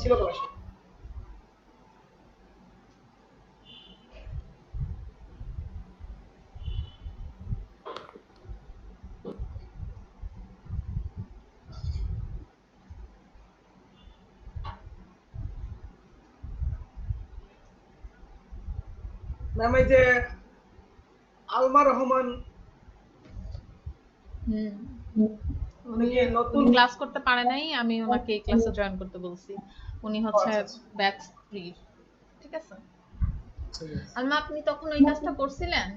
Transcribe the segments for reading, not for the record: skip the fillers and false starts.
ছিল ক্লাসে। ম্যাম এই যে আলমা রহমান উনি নতুন ক্লাস করতে পারে নাই, আমি ওনাকে এই ক্লাসে জয়েন করতে বলছি। উনি হচ্ছে ব্যাচ 3। ঠিক আছে আলমা, আপনি তখন ওই কাজটা করছিলেন?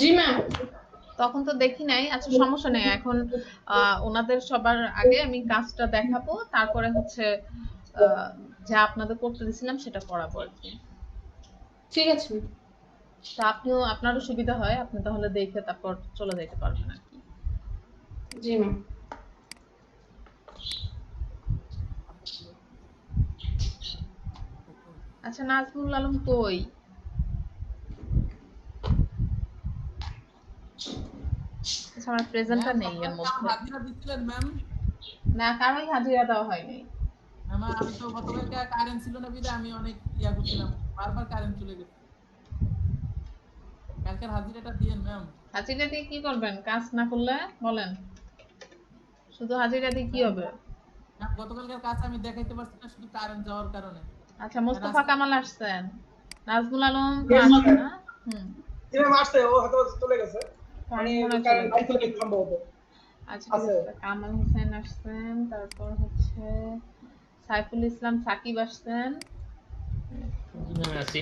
জি ম্যাম। তখন তো দেখি নাই। আচ্ছা সমস্যা নেই, এখন ওনাদের সবার আগে আমি কাজটা দেখাবো, তারপরে হচ্ছে যা আপনাদের করতে দিছিলাম সেটা করাবো আর কি। ঠিক আছে। তো আপনিও, আপনারও সুবিধা হয়, আপনি তাহলে দেখে তারপর চলে যেতে পারবেন আর কি। জি ম্যাম। আচ্ছা নাজমুল আলম কই? আচ্ছা আমার প্রেজেন্টটা নেই এর মধ্যে। হাজিরা দিছিলেন ম্যাম? না, কারোই হাজিরা দেওয়া হয়নি। ম্যাম আমি তো গতকালকে কারেন্ট ছিল না বিধায় আমি অনেক ইয়া করছিলাম, বারবার কারেন্ট চলে গেছে। কালকের হাজিরাটা দিয়েন ম্যাম। হাজিরা দিয়ে কি করবেন? কাজ না করলে বলেন, শুধু হাজিরা দিয়ে কি হবে? গতকালকের কাজ আমি দেখাইতে পারছি না শুধু কারেন্ট যাওয়ার কারণে। আচ্ছা মোস্তফা কামাল আসছেন, নাজমুল আলম আসছে না? ম্যাম আসছে, ও হয়তো চলে গেছে, মানে কারেন্ট নাই চলে গেছে সম্ভবত। আচ্ছা ঠিক আছে, কামাল হোসেন আসছেন, তারপর হচ্ছে সাইফুল ইসলাম সাকিব আসছেন। আছি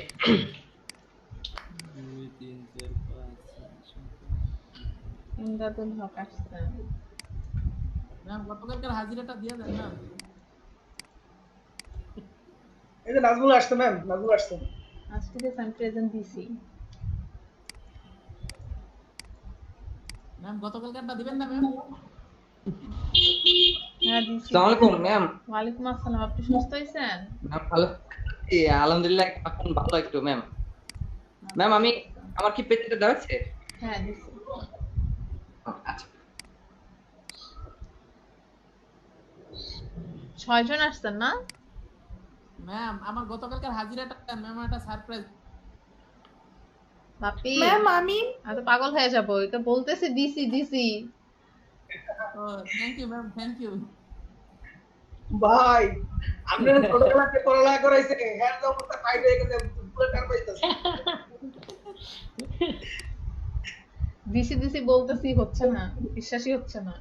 2 3 4 5 ইমদাদুল হক আসছেন। ম্যাম গতকালকের হাজিরাটা দিয়ে দেন না। এই যে নাজমুল আসছে ম্যাম, নাজমুল আসছে। আচ্ছা ঠিক আছে, আমি প্রেজেন্ট দিছি। ম্যাম গতকালকেরটা দিবেন না ম্যাম? হ্যাঁ দিছি। আসসালামু আলাইকুম ম্যাম। ওয়ালাইকুম আসসালাম, আপনি সুস্থ হয়েছেন? ম্যাম ভালো, আলহামদুলিল্লাহ এখন ভালো একটু ম্যাম। ম্যাম আমি, আমার কি পেজটা দেওয়া আছে? হ্যাঁ দিছি। আচ্ছা 6 জন আসছেন না? ম্যাম আমার গতকালকের হাজিরাটা ম্যাম একটা সারপ্রাইজ। বাপি ম্যাম আমি তো পাগল হয়ে যাব, এটা বলতেছি দিছি দিছি। ও thank you ma'am, thank you. ভাই আপনারা ছোটবেলাতে পড়ালেখা করাইছে, হ্যান্ড অবস্থা টাইট হয়ে গেছে, পুরো টার পাইতেছে। দিছি দিছি বলতেছি, হচ্ছে না, বিশ্বাসই হচ্ছে না।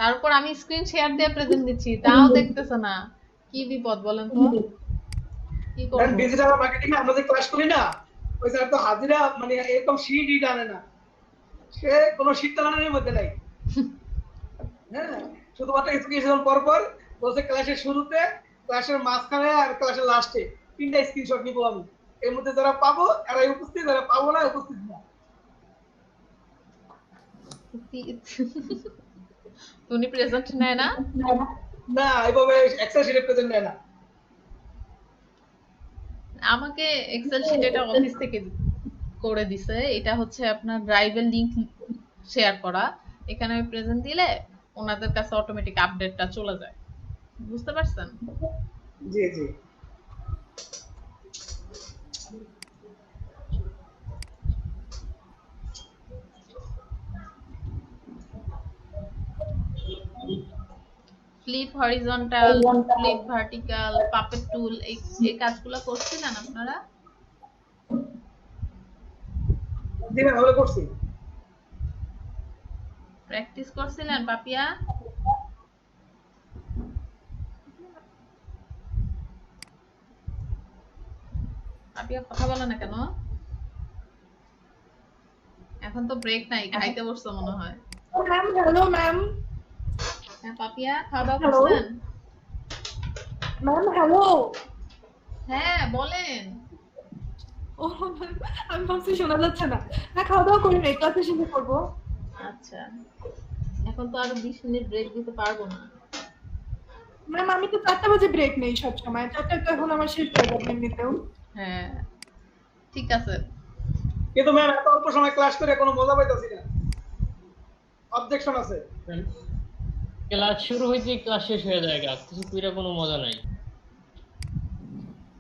তারপর আমি স্ক্রিন শেয়ার দিয়ে প্রেজেন্ট দিচ্ছি, তাও দেখতেছে না। কি বিপদ বলেন তো, কি করব? ডিজিটাল মার্কেটিং এ আমরা যে ক্লাস করি না, ওই স্যার তো হাজিরা মানে এরকম শীট টানে না, সে কোনো শীট টানানোর মধ্যে নাই। হ্যাঁ শুধুমাত্র এক্সপ্লিকেশন পর পর বলছে ক্লাসের শুরুতে, ক্লাসের মাঝখানে আর ক্লাসের লাস্টে 3টা স্ক্রিনশট নিব আমি, এর মধ্যে যারা পাবো এরাই উপস্থিত, যারা পাবো না উপস্থিত না। উনি প্রেজেন্ট নেয় না? না এইভাবে এক্সেল শিটে প্রেজেন্ট নেয় না। আমাকে এক্সেল শিট এটা অফিস থেকে করে দিছে, এটা হচ্ছে আপনার ড্রাইভের লিংক শেয়ার করা, এখানে আমি প্রেজেন্ট দিলে ওনাদের কাছে অটোমেটিক আপডেটটা চলে যায়, বুঝতে পারছেন? জি জি। Flip horizontal, flip vertical, puppet tool, এই কাজগুলো করছিলেন আপনারা? জি ম্যাম ভালো করছি। প্র্যাকটিস করছিলেন পাপিয়া? পাপিয়া কথা বলে না কেন? এখন তো ব্রেক নাই, খাইতে বসছো মনে হয়। Ma'am hello ma'am. হ্যাঁ পাপিয়া, খাওয়া দাওয়া করছেন? Ma'am hello. হ্যাঁ বলেন। ও আমি ভাবছি শোনা যাচ্ছে না। হ্যাঁ খাওয়া দাওয়া করি নাই, ক্লাসে শেষে করবো। আচ্ছা এখন তো আরো 20 মিনিট ব্রেক দিতে পারবো না। ম্যাম আমি তো 4টা বাজে ব্রেক নেই সব সময়, 4টা তো এখন আমার শেষ হয়ে যাবে এমনিতেও। হ্যাঁ ঠিক আছে। কিন্তু ম্যাম এত অল্প সময় ক্লাস করে কোনো মজা পাইতাছি না, অবজেকশন আছে। ক্লাস শুরু হইতে ক্লাস শেষ হয়ে যায় গা, কিছু কইরা কোনো মজা নাই।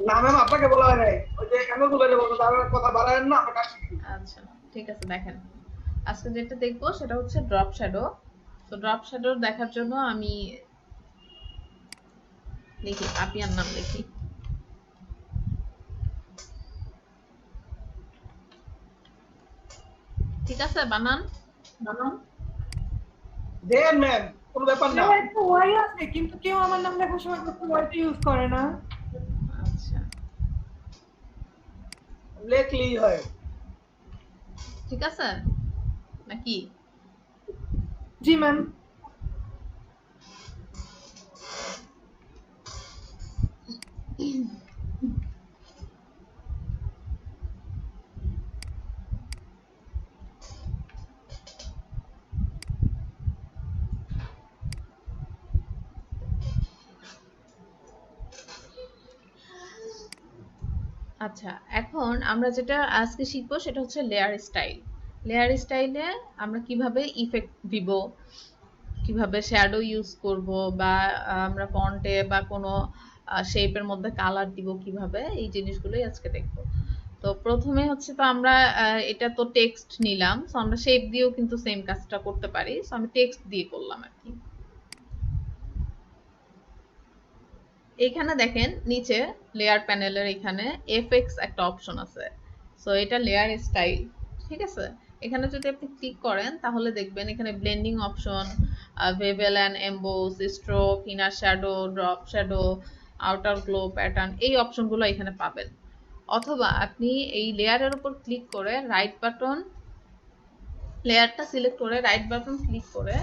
না ম্যাম, আপনাকে বলা হয় নাই, ওই যে কেন বলে বলতো তার কথা বাড়ায়েন না, আমরা কাজ শিখি। আচ্ছা ঠিক আছে, দেখেন আজকে যেটা দেখবো সেটা হচ্ছে ড্রপ শ্যাডো। তো ড্রপ শ্যাডো দেখার জন্য আমি লিখি পাপিয়ার নাম লিখি। ঠিক আছে, বানান দেন ম্যাম, কোনো ব্যাপার না। একটা ওয়াই আছে কিন্তু কেউ আমার নাম লেখার সময় ওয়াইটা ইউজ করে না। আচ্ছা লেখলেই হয়। ঠিক আছে নাকি? জি ম্যাম। আচ্ছা, এখন আমরা যেটা আজকে শিখবো সেটা হচ্ছে লেয়ার স্টাইল। লেয়ার স্টাইলে আমরা কিভাবে ইফেক্ট দিব, কিভাবে শ্যাডো ইউজ করব, বা আমরা ফন্টে বা কোনো শেপের মধ্যে কালার দিব কিভাবে, এই জিনিসগুলোই আজকে দেখবো। তো প্রথমে হচ্ছে তো আমরা এটা তো টেক্সট নিলাম, সো আমরা শেপ দিয়েও কিন্তু সেম কাজটা করতে পারি। সো আমি টেক্সট দিয়ে করলাম আর কি। এইখানে দেখেন নিচে লেয়ার প্যানেলের এখানে এফএক্স একটা অপশন আছে। সো এটা লেয়ার স্টাইল, ঠিক আছে। এখানে যদি আপনি ক্লিক করেন তাহলে দেখবেন এখানে blending option, bevel and emboss, stroke, inner shadow, drop shadow, outer glow pattern, এই অপশনগুলো এখানে পাবেন। অথবা আপনি এই লেয়ারের উপর ক্লিক করে রাইট বাটন, লেয়ারটা সিলেক্ট করে রাইট বাটন ক্লিক করে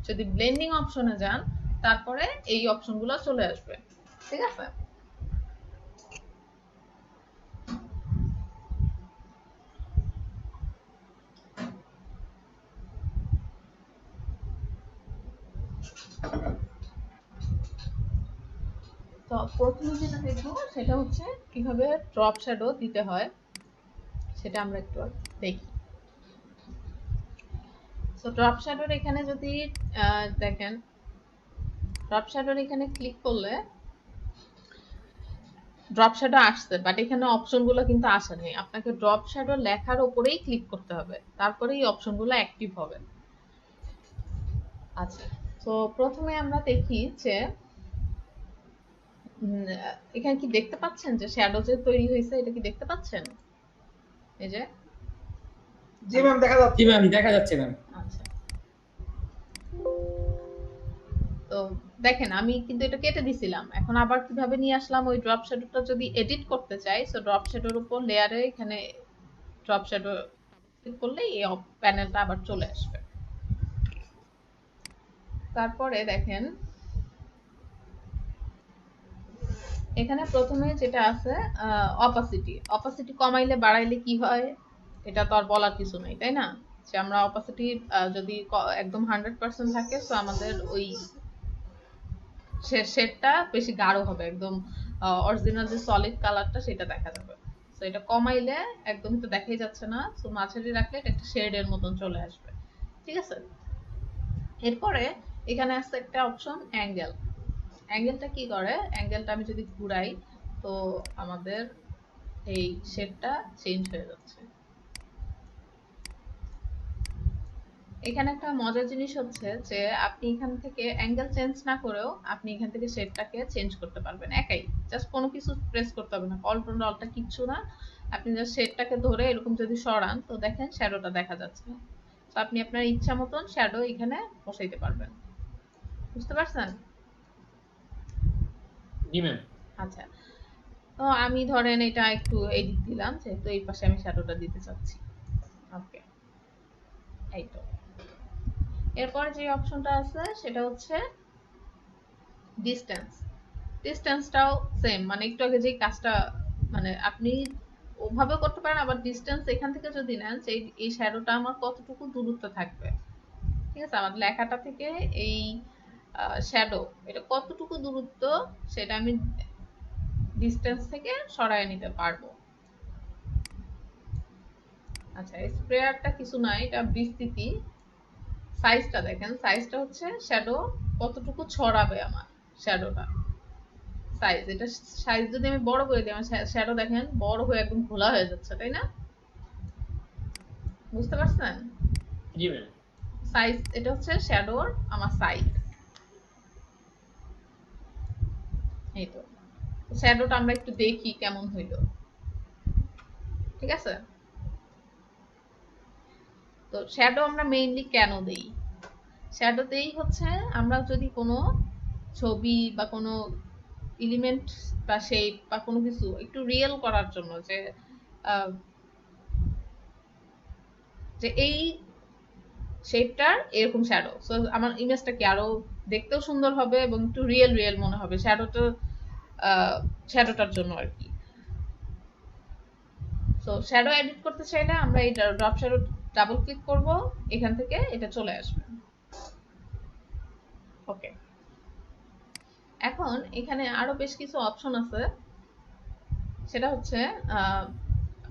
যদি ব্লেন্ডিং অপশনে যান তারপরে এই অপশনগুলো চলে আসবে, ঠিক আছে। তো প্রথমে যেটা দেখবো সেটা হচ্ছে কিভাবে ড্রপ শ্যাডো দিতে হয়, সেটা আমরা একটু দেখি। সো ড্রপ শ্যাডোর এখানে যদি দেখেন, ড্রপ শ্যাডোর এখানে ক্লিক করলে ড্রপ শ্যাডো আসছে, বাট এখানে অপশনগুলো কিন্তু আসেনি। আপনাকে ড্রপ শ্যাডো লেখার উপরেই ক্লিক করতে হবে, তারপরে এই অপশনগুলো অ্যাক্টিভ হবে। আচ্ছা, তো প্রথমে আমরা দেখি যে এখানে কি দেখতে পাচ্ছেন যে শ্যাডো যে তৈরি হয়েছে, এটা কি দেখতে পাচ্ছেন? এই যে জি ম্যাম, দেখা যাচ্ছে। জি ম্যাম, দেখা যাচ্ছে ম্যাম। আচ্ছা, তো দেখেন আমি কিন্তু এটা কেটে দিছিলাম, এখন আবার কিভাবে নিয়ে আসলাম। ওই ড্রপ শ্যাডোটা যদি এডিট করতে চাই, সো ড্রপ শ্যাডোর উপর লেয়ারে এখানে ড্রপ শ্যাডো ক্লিক করলে এই প্যানেলটা আবার চলে আসবে। তারপরে দেখেন এখানে প্রথমে যেটা আছে অপাসিটি। অপাসিটি কমাইলে বাড়াইলে কি হয় এটা তো আর বলার কিছু নাই, তাই না? যে আমরা অপাসিটি যদি একদম 100% থাকে, তো আমাদের ওই শেডটা বেশি গাঢ় হবে, একদম অরিজিনাল যে সলিড কালারটা সেটা দেখা যাবে। তো এটা কমাইলে একদম তো দেখাই যাচ্ছে না, তো মাঝারি রাখলে এটা একটা শেডের মতন চলে আসবে, ঠিক আছে। এরপরে এখানে আছে একটা অপশন অ্যাঙ্গেল। অ্যাঙ্গেলটা কি করে, অ্যাঙ্গেলটা আমি যদি ঘুরাই তো আমাদের এই শেডটা চেঞ্জ হয়ে যাচ্ছে। এখানে একটা মজার জিনিস হচ্ছে যে আপনি এখান থেকে অ্যাঙ্গেল চেঞ্জ না করেও আপনি এখান থেকে শেডটাকে চেঞ্জ করতে পারবেন একাই, জাস্ট কোনো কিছু প্রেস করতে হবে না, কন্ট্রোল অল্টটা কিচ্ছু না। আপনি জাস্ট শেডটাকে ধরে এরকম যদি সরান তো দেখেন শ্যাডোটা দেখা যাচ্ছে। তো আপনি আপনার ইচ্ছা মতন শ্যাডো এখানে বসাইতে পারবেন, বুঝতে পারছেন? জি ম্যাম। আচ্ছা, তো আমি ধরেন এটা একটু এডিট দিলাম, যেহেতু এই পাশে আমি শ্যাডোটা দিতে চাচ্ছি। ওকে, এই তো। এরপর যে অপশনটা আছে সেটা হচ্ছে ডিসটেন্স। ডিসটেন্সটাও সেম, মানে একটু আগে যে কাজটা মানে আপনি ওভাবে করতে পারেন, আবার ডিসটেন্স এখান থেকে যদি নেন যে এই শ্যাডোটা আমার কতটুকু দূরত্ব থাকবে, ঠিক আছে, আমার লেখাটা থেকে এই শ্যাডো এটা কতটুকু দূরত্ব সেটা আমি ডিসটেন্স থেকে সরায় নিতে পারবো। আচ্ছা, স্প্রেয়ারটা কিছু না, এটা বিস্তৃতি, সাইজটা দেখেন, সাইজটা হচ্ছে শ্যাডো কতটুকু ছড়াবে আমার শ্যাডোটা সাইজ। এটা সাইজ যদি আমি বড় করে দিই, আমার শ্যাডো দেখেন বড় হয়ে একদম খোলা হয়ে যাচ্ছে, তাই না? বুঝতে পারছেন? জি ম্যাম। সাইজ, এটা হচ্ছে শ্যাডোর আমার সাইজ। এই তো শ্যাডোটা আমরা একটু দেখি কেমন হইলো, ঠিক আছে? তো শ্যাডো আমরা মেইনলি কেন দেই? শ্যাডো দেই হচ্ছে আমরা যদি কোনো ছবি বা কোনো এলিমেন্ট বা শেপ বা কোনো কিছু একটু রিয়েল করার জন্য, যে যে এই শেপটার এরকম শ্যাডো, সো আমার ইমেজটা কি আরো দেখতেও সুন্দর হবে এবং একটু রিয়েল রিয়েল মনে হবে শ্যাডোটার জন্য আর কি। সো শ্যাডো এডিট করতে চাইলে আমরা এই ড্রপ শ্যাডো ডাবল ক্লিক করব, এখান থেকে এটা চলে আসবে। ওকে, এখন এখানে আরো বেশ কিছু অপশন আছে। সেটা হচ্ছে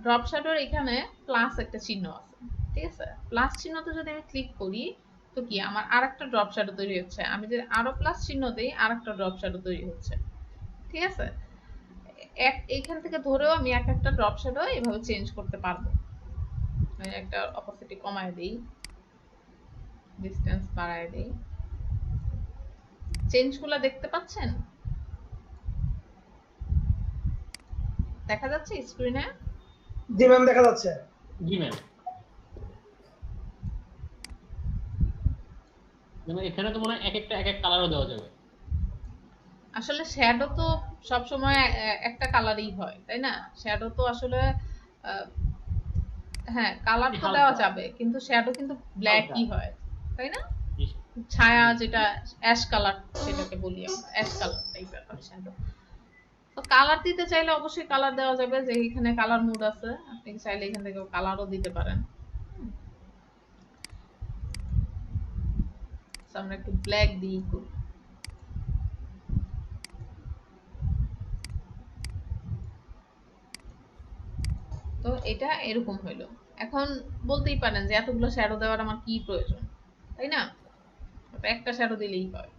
ড্রপ শ্যাডোর এখানে প্লাস একটা চিহ্ন আছে, ঠিক আছে? প্লাস চিহ্নতে যদি আমি ক্লিক করি তো কি আমার আরেকটা ড্রপ শ্যাডো তৈরি হচ্ছে। আমি যদি আরো প্লাস চিহ্ন দেই আরেকটা ড্রপ শ্যাডো তৈরি হচ্ছে, ঠিক আছে? এইখান থেকে ধরেও আমি এক একটা ড্রপ শ্যাডো এভাবে চেঞ্জ করতে পারবো। আমি একটা অপসিটি কমায় দেই, ডিসটেন্স বাড়ায় দেই। চেঞ্জগুলো দেখতে পাচ্ছেন? দেখা যাচ্ছে স্ক্রিনে? জি ম্যাম, দেখা যাচ্ছে। জি ম্যাম। মানে এখানে তো মনে হয় এক একটা এক এক কালারও দেওয়া যাবে। আসলে শ্যাডো তো সব সময় একটা কালারই হয়, তাই না? শ্যাডো তো আসলে হ্যাঁ কালার তো দেওয়া যাবে, কিন্তু শ্যাডো কিন্তু ব্ল্যাকই হয়, তাই না? ছায়া যেটা অ্যাশ কালার সেটাকে বলি আমরা, অ্যাশ কালার টাইপের হয় শ্যাডো। তো কালার দিতে চাইলে অবশ্যই কালার দেওয়া যাবে, যে এখানে কালার মোড আছে, আপনি চাইলে এখান থেকে কালারও দিতে পারেন। আমরা একটু ব্ল্যাক দিই। তো এটা এরকম হইলো। এখন বলতেই পারেন যে এতগুলো শ্যাডো দেওয়ার আমার কি প্রয়োজন, তাই না? একটা শ্যাডো দিলেই হয়।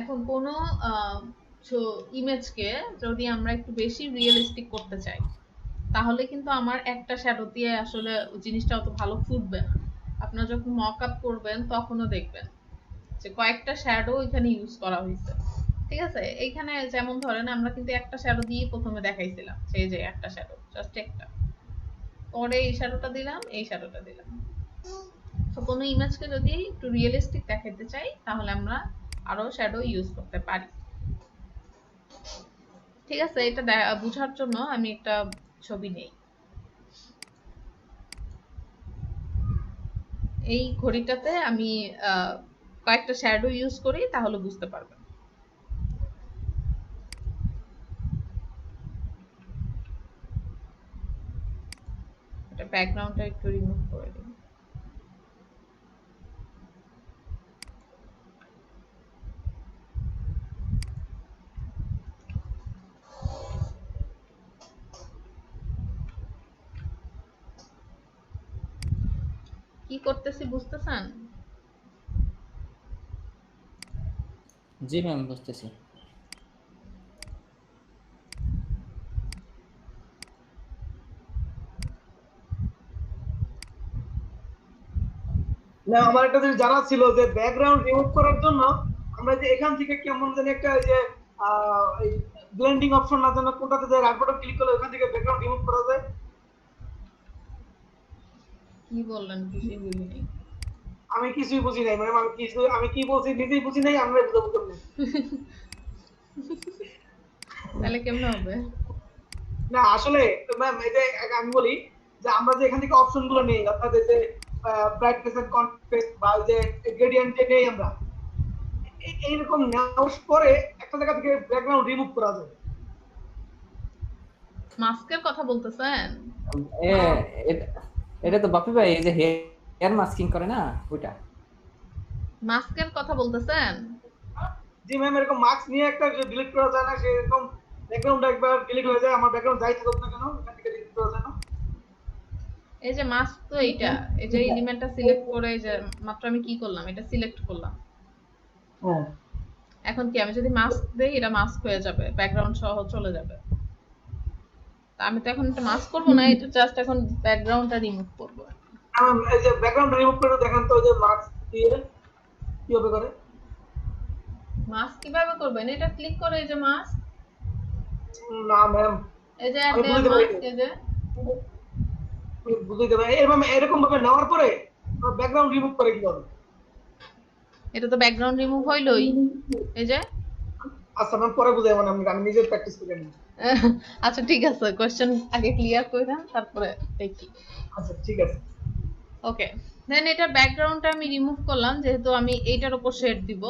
এখন কোনো ইমেজকে যদি আমরা একটু বেশি রিয়েলিস্টিক করতে চাই, তাহলে কিন্তু আমার একটা শ্যাডো দিয়ে আসলে জিনিসটা অত ভালো ফুটবে না। আপনারা যখন মক আপ করবেন তখনও দেখবেন যে কয়েকটা শ্যাডো এখানে ইউজ করা হয়েছে, ঠিক আছে? এইখানে যেমন ধরেন আমরা কিন্তু একটা শ্যাডো দিয়ে প্রথমে দেখাইছিলাম, সেই যে একটা শ্যাডো, জাস্ট একটা, পরে এই শ্যাডোটা দিলাম, এই শ্যাডোটা দিলাম। তো কোনো ইমেজকে যদি একটু রিয়েলিস্টিক দেখাতে চাই তাহলে আমরা আরো শ্যাডো ইউজ করতে পারি, ঠিক আছে? এটা বোঝার জন্য আমি একটা ছবি নেই। এই ঘড়িটাতে আমি কয়েকটা শ্যাডো ইউজ করি, তাহলে বুঝতে পারবেন। এটা ব্যাকগ্রাউন্ডটা একটু রিমুভ করে দিই। কি করতেছি বুঝতেছেন? জি ম্যাম, বুঝতেছি। না, আমার একটা জিনিস জানা ছিল যে ব্যাকগ্রাউন্ড রিমুভ করার জন্য আমরা যে এখান থেকে কেমন জানি একটা যে ব্লেন্ডিং অপশন না জানা কোনটাতে যে রাইট বাটন ক্লিক করলে ওখান থেকে ব্যাকগ্রাউন্ড রিমুভ করা যায়। কি বললেন? কিছুই বুঝিনি। আমি কিছুই বুঝি নাই, মানে আমি কি বলছি নিজেই বুঝি নাই, আমরা বুঝাবো কেমনে? তাহলে কেমনে হবে? না আসলে ম্যাম, এই যে আমি বলি যে আমরা যে এখান থেকে অপশন গুলো নেই, অর্থাৎ এই যে ব্রাইটনেস এন্ড কন্ট্রাস্ট বা যে গ্রেডিয়েন্ট যে নেই আমরা, এইরকম নেওয়ার পরে একটা জায়গা থেকে ব্যাকগ্রাউন্ড রিমুভ করা যায়। মাস্কের কথা বলতেছেন? এটা তো বাপি ভাই, এই যে হেয়ার মাস্কিং করে না, ওইটা। মাস্কের কথা বলতেছেন? জি ম্যাম, এরকম মাস্ক নিয়ে একটা ডিলিট করা যায় না, সেরকম ব্যাকগ্রাউন্ড একবার ডিলিট হয়ে যায়, আমার ব্যাকগ্রাউন্ড যাই থাকুক না কেন এখান থেকে ডিলিট করা যায় না। এই যে মাস্ক তো এইটা, এই যে এলিমেন্টটা সিলেক্ট করে এই যে মাত্র আমি কি করলাম, এটা সিলেক্ট করলাম। হ্যাঁ এখন কি আমি যদি মাস্ক দেই এটা মাস্ক হয়ে যাবে, ব্যাকগ্রাউন্ড সহ চলে যাবে। তা আমি তো এখন এটা মাস্ক করব না, এটা জাস্ট এখন ব্যাকগ্রাউন্ডটা রিমুভ করব। এই যে ব্যাকগ্রাউন্ড রিমুভ করে দেখেন তো, ওই যে মাস্ক দিয়ে কিভাবে করে। মাস্ক কিভাবে করবেন? এটা ক্লিক করে এই যে মাস্ক, না ম্যাম, এই যে অ্যাড আমি বুঝতে মাস্ক, পারিনি। এই যে বুঝতে দেবে এরকম ভাবে নেওয়ার পরে ব্যাকগ্রাউন্ড রিমুভ করে কিভাবে? এটা তো ব্যাকগ্রাউন্ড রিমুভ হইলোই, এই যে। আচ্ছা ম্যাম, পরে বুঝাই, মানে আমি নিজে প্র্যাকটিস করে নিই। আচ্ছা ঠিক আছে, কোশ্চেন আগে ক্লিয়ার করে দেন তারপরে দেখি। আচ্ছা ঠিক আছে। ওকে, দেন এটা ব্যাকগ্রাউন্ডটা আমি রিমুভ করলাম, যেহেতু আমি এইটার উপর শেড দিব।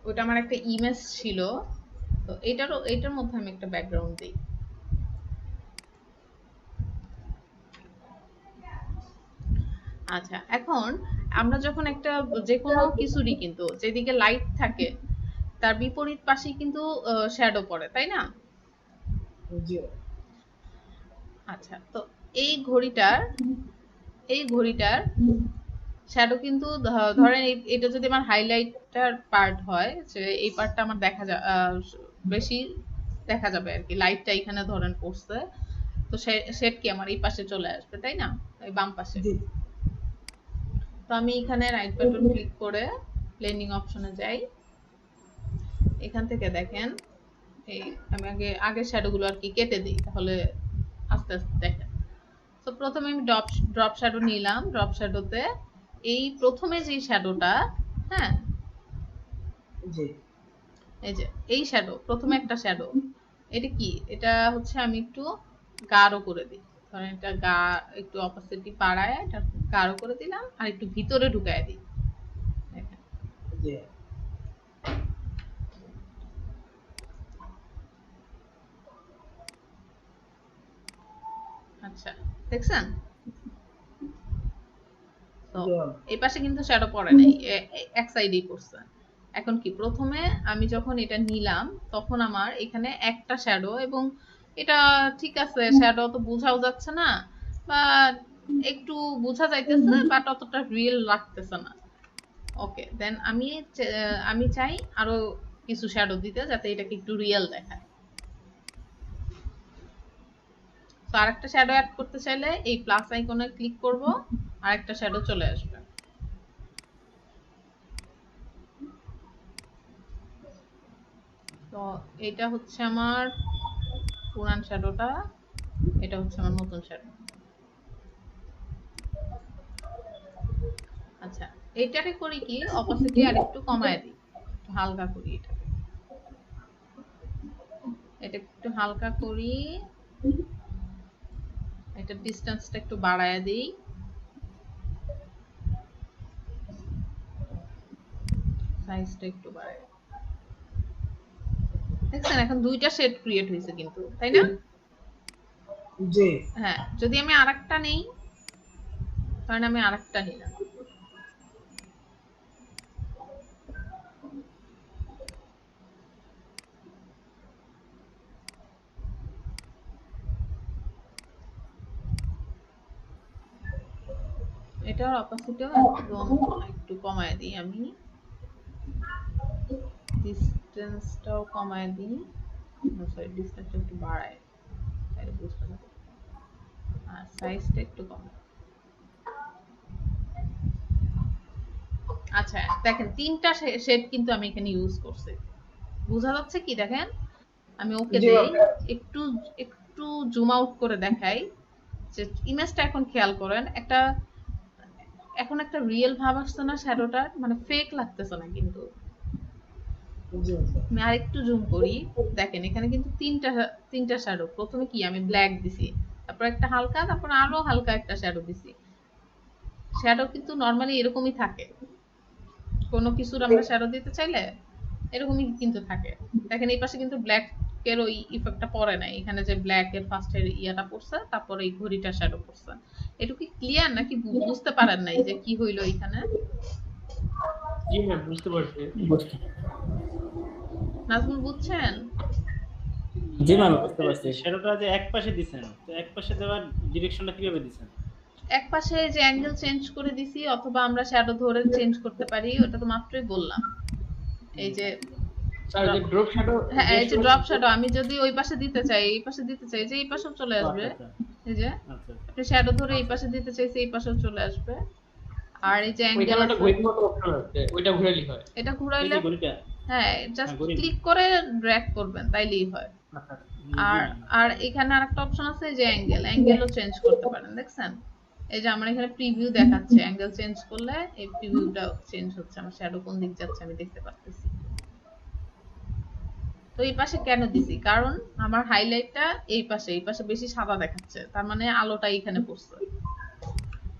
ওটা আমার একটা ইমেজ ছিল, তো এটার মধ্যে আমি একটা ব্যাকগ্রাউন্ড দিই। আচ্ছা, এখন আমরা যখন একটা যে কোনো কিছুরই কিন্তু যেদিকে লাইট থাকে তার বিপরীত পাশেই কিন্তু শ্যাডো পড়ে, তাই না? জি আচ্ছা, তো এই ঘড়িটার শ্যাডো কিন্তু ধরেন এটা যদি আমার হাইলাইটার পার্ট হয়, যে এই পার্টটা আমার বেশি দেখা যাবে আর কি, লাইটটা এখানে ধরেন পড়ছে, তো শেড কি আমার এই পাশে চলে আসবে, তাই না? এই বাম পাশে। জি তো আমি এখানে রাইট বাটন ক্লিক করে ব্লেন্ডিং অপশনে যাই। এখান থেকে দেখেন এই আমি আগে শ্যাডো গুলো আর কি কেটে দিই, তাহলে আস্তে আস্তে দেখেন। তো প্রথমে আমি ড্রপ শ্যাডো নিলাম। ড্রপ শ্যাডোতে এই প্রথমে যে শ্যাডোটা, হ্যাঁ জি এই যে এই শ্যাডো, প্রথমে একটা শ্যাডো, এটা কি, এটা হচ্ছে আমি একটু গাঢ় করে দিই। ধরেন এটা একটু অপাসিটি বাড়ায় এটা গাঢ় করে দিলাম, আর একটু ভিতরে ঢুকায় দিই। দেখেন জি আচ্ছা, দেখছেন? তো জি এই পাশে কিন্তু শ্যাডো পড়ে নাই, এক সাইডেই পড়ছে। এখন কি, প্রথমে আমি যখন এটা নিলাম তখন আমার এখানে একটা শ্যাডো, এবং এটা ঠিক আছে, শ্যাডো তো বোঝাও যাচ্ছে না, বা একটু বোঝা যাইতেছে বাট অতটা রিয়েল লাগতেছে না। ওকে, দেন আমি চাই আরো কিছু শ্যাডো দিতে যাতে এটাকে একটু রিয়েল দেখায়। তো আরেকটা শ্যাডো অ্যাড করতে চাইলে এই প্লাস আইকনে ক্লিক করব, আরেকটা শ্যাডো চলে আসবে। তো এটা হচ্ছে আমার পুরান শ্যাডোটা, এটা হচ্ছে আমার নতুন শ্যাডো। আচ্ছা, এইটারে করি কি, অপোসিটি আর একটু কমায় দিই, একটু হালকা করি এটা একটু হালকা করি, এটা ডিসটেন্সটা একটু বাড়ায় দিই, সাইজটা একটু বাড়ায়। দেখছেন এখন দুইটা শেড ক্রিয়েট হয়েছে কিন্তু, তাই না? জি হ্যাঁ, যদি আমি আরেকটা নেই, কারণ আমি আরেকটা নিলাম, এটার অপোসিটিও একদম একটু কমায় দিই, আমি ডিসটেন্সটাও কমায় দিই, সরি ডিসটেন্সটা একটু বাড়ায়, তাহলে বুঝতে পারবে, আর সাইজটা একটু কমায়। আচ্ছা দেখেন, তিনটা শেড কিন্তু আমি এখানে ইউজ করছি, বোঝা যাচ্ছে কি? দেখেন আমি ওকে জি দেই, ম্যাম। একটু জুম আউট করে দেখাই, যে ইমেজটা এখন খেয়াল করেন, এখন একটা রিয়েল ভাব আসছে না শ্যাডোটার, মানে ফেক লাগতেছে না কিন্তু। জি আমি আরেকটু জুম করি, দেখেন এখানে কিন্তু তিনটা শ্যাডো। প্রথমে কি আমি ব্ল্যাক দিছি, তারপর একটা হালকা, তারপর আরো হালকা একটা শ্যাডো দিছি। শ্যাডো কিন্তু নরমালি এরকমই থাকে, কোনো কিছুর আমরা শ্যাডো দিতে চাইলে এরকমই কিন্তু থাকে। দেখেন এই পাশে কিন্তু ব্ল্যাক এর ওই ইফেক্টটা পড়ে নাই, এখানে যে ব্ল্যাক এর ফার্স্ট এর ইয়াটা পড়ছে, তারপর এই ঘড়িটা শ্যাডো পড়ছে। এটা কি ক্লিয়ার নাকি বুঝতে পারেন নাই যে কি হইলো এখানে? জি ম্যাম, বুঝতে পারছি। নাজমুল বুঝছেন? জি ম্যাম, বুঝতে পারছি। শ্যাডোটা যে এক পাশে দিছেন, তো এক পাশে দেওয়ার ডিরেকশনটা কিভাবে দিছেন? এক পাশে যে অ্যাঙ্গেল চেঞ্জ করে দিছি, অথবা আমরা শ্যাডো ধরে চেঞ্জ করতে পারি, ওটা তো মাত্রই বললাম। এই যে স্যার যে ড্রপ শ্যাডো হ্যাঁ, যে এই যে ড্রপ শ্যাডো আমি যদি ওই পাশে দিতে চাই, এই পাশে দিতে চাই, যে এই পাশেও চলে আসবে। আচ্ছা এই যে আচ্ছা আপনি শ্যাডো ধরে এই পাশে দিতে চাইছে, এই পাশেও চলে আসবে। আর এই যে অ্যাঙ্গেল ওইখানে একটা আছে, ঘড়ির মতো অপশন আছে, ওইটা ঘুরাইলেই হয়। এটা এই ঘুরাইলে, যে ঘড়িটা। হ্যাঁ জাস্ট ঘড়ি। ক্লিক করে ড্র্যাগ করবেন, তাইলেই হয়। আচ্ছা আর আর এখানে আরেকটা অপশন আছে যে অ্যাঙ্গেলও চেঞ্জ করতে পারেন, দেখছেন? এই যে আমার এখানে প্রিভিউ দেখাচ্ছে, অ্যাঙ্গেল চেঞ্জ করলে এই প্রিভিউটা চেঞ্জ হচ্ছে, আমার শ্যাডো কোন দিক যাচ্ছে আমি দেখতে পারতেছি। তো এই পাশে কেন দিছি? কারণ আমার হাইলাইটটা এই পাশে বেশি সাদা দেখাচ্ছে, তার মানে আলোটা এখানে পড়ছে,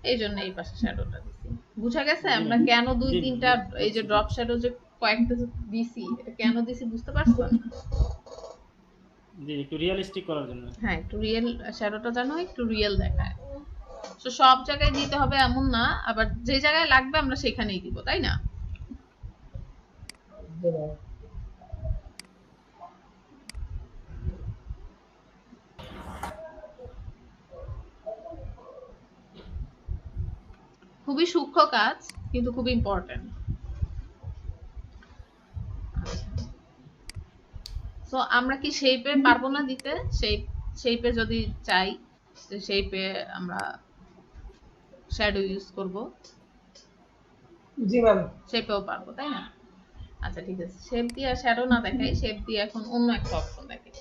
এই জন্য এই পাশে শ্যাডোটা দিছি। বুঝা গেছে আমরা কেন দুই তিনটা এই যে ড্রপ শ্যাডো যে কয়েকটা দিছি, এটা কেন দিছি বুঝতে পারছেন? জি, একটু রিয়েলিস্টিক করার জন্য। হ্যাঁ, একটু রিয়েল, শ্যাডোটা যেন একটু রিয়েল দেখায়। তো সব জায়গায় দিতে হবে এমন না, আবার যে জায়গায় লাগবে আমরা সেখানেই দিব, তাই না? খুবই সূক্ষ্ম কাজ, কিন্তু খুব ইম্পর্টেন্ট। সো আমরা কি শেপে পারবো না দিতে? শেপে যদি চাই, শেপে আমরা শ্যাডো ইউজ করব। জি ম্যাম। শেপেও পারবো, তাই না? আচ্ছা ঠিক আছে, শেপ দিয়ে শ্যাডো না দেখাই, শেপ দিয়ে এখন অন্য একটা অপশন দেখাই।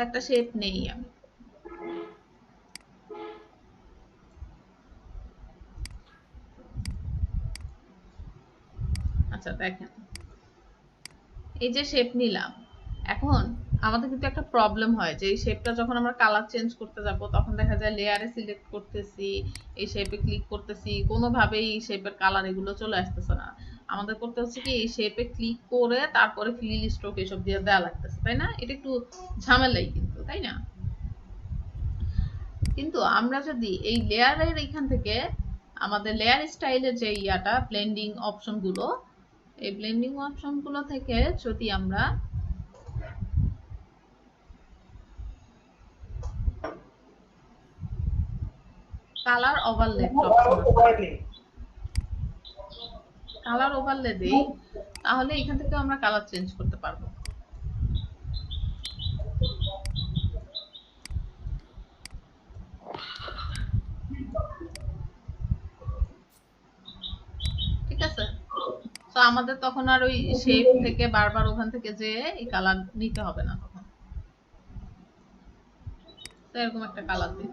একটা শেপ নেই আমি, আচ্ছা দেখেন, এই যে শেপ নিলাম, এখন আমাদের কিন্তু একটা প্রবলেম হয় যে এই শেপটা যখন আমরা কালার চেঞ্জ করতে যাব, তখন দেখা যায় লেয়ারে সিলেক্ট করতেছি, এই শেপে ক্লিক করতেছি, কোনোভাবেই এই শেপের কালার এগুলো চলে আসতেছে না। আমাদের করতে হচ্ছে কি, এই শেপে ক্লিক করে তারপরে ফিল স্ট্রোক এসব দিয়ে দেওয়া লাগতেছে, তাই না? এটা একটু ঝামেলাই কিন্তু, তাই না? কিন্তু আমরা যদি এই লেয়ারের এখান থেকে আমাদের লেয়ার স্টাইলের যে ইয়াটা ব্লেন্ডিং অপশনগুলো, এই ব্লেন্ডিং অপশনগুলো থেকে যদি আমরা কালার ওভারলে কালার ওভারলে দেই, তাহলে এখান থেকে আমরা কালার চেঞ্জ করতে পারবো। ঠিক আছে, তো আমাদের তখন আর ওই শেপ থেকে বারবার ওখান থেকে যে এই কালার নিতে হবে না তখন। তো এরকম একটা কালার দিই,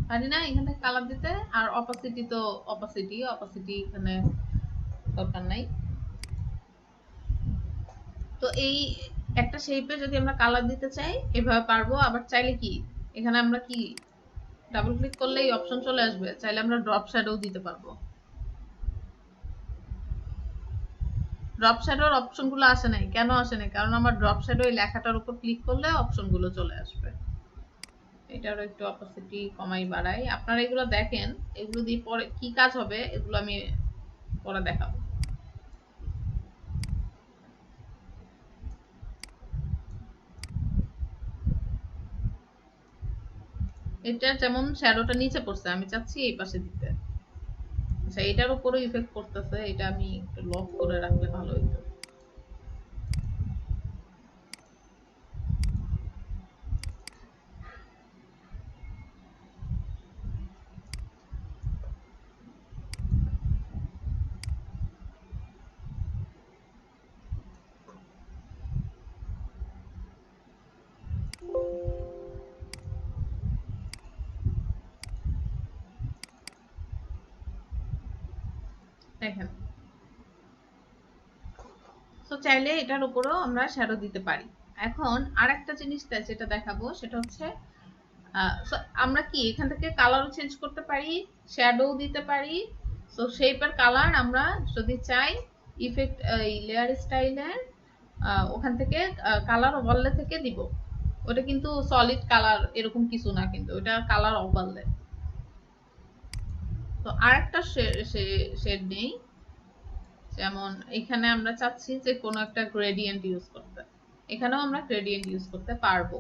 পারি না এখান থেকে কালার দিতে। আর অপাসিটি তো অপাসিটি এখানে দরকার নাই। তো এই একটা শেপে যদি আমরা কালার দিতে চাই এভাবে পারবো। আবার চাইলে কি, এখানে আমরা কি ডাবল ক্লিক করলে এই অপশন চলে আসবে, চাইলে আমরা ড্রপ শ্যাডো দিতে পারবো। ড্রপ শ্যাডোর অপশনগুলো আসে নাই, কেন আসে নাই? কারণ আমার ড্রপ শ্যাডো এই লেখাটার উপর ক্লিক করলে অপশনগুলো চলে আসবে। এটারও একটু অপাসিটি কমাই বাড়াই, আপনারা এগুলো দেখেন, এগুলো দিয়ে পরে কি কাজ হবে এগুলো আমি পরে দেখাবো। এটা যেমন শ্যাডোটা নিচে পড়ছে, আমি চাচ্ছি এই পাশে দিতে। আচ্ছা, এটার উপরও ইফেক্ট করতেছে, এটা আমি একটু লক করে রাখলে ভালো হইতো। দেখেন, তো চাইলে এটার উপরও আমরা শ্যাডো দিতে পারি। এখন আরেকটা জিনিস যেটা দেখাবো সেটা হচ্ছে আমরা কি এখান থেকে কালারও চেঞ্জ করতে পারি, শ্যাডো দিতে পারি। সো শেপের কালার আমরা যদি চাই ইফেক্ট এই লেয়ার স্টাইলের ওখান থেকে কালার ওভারলে থেকে দিব। ওটা কিন্তু সলিড কালার এরকম কিছু না, কিন্তু ওটা কালার ওভারলে। তো আরেকটা শেড নেই, যেমন এখানে আমরা চাচ্ছি যে কোনো একটা গ্রেডিয়েন্ট ইউজ করতে। এখানেও আমরা গ্রেডিয়েন্ট ইউজ করতে পারবো।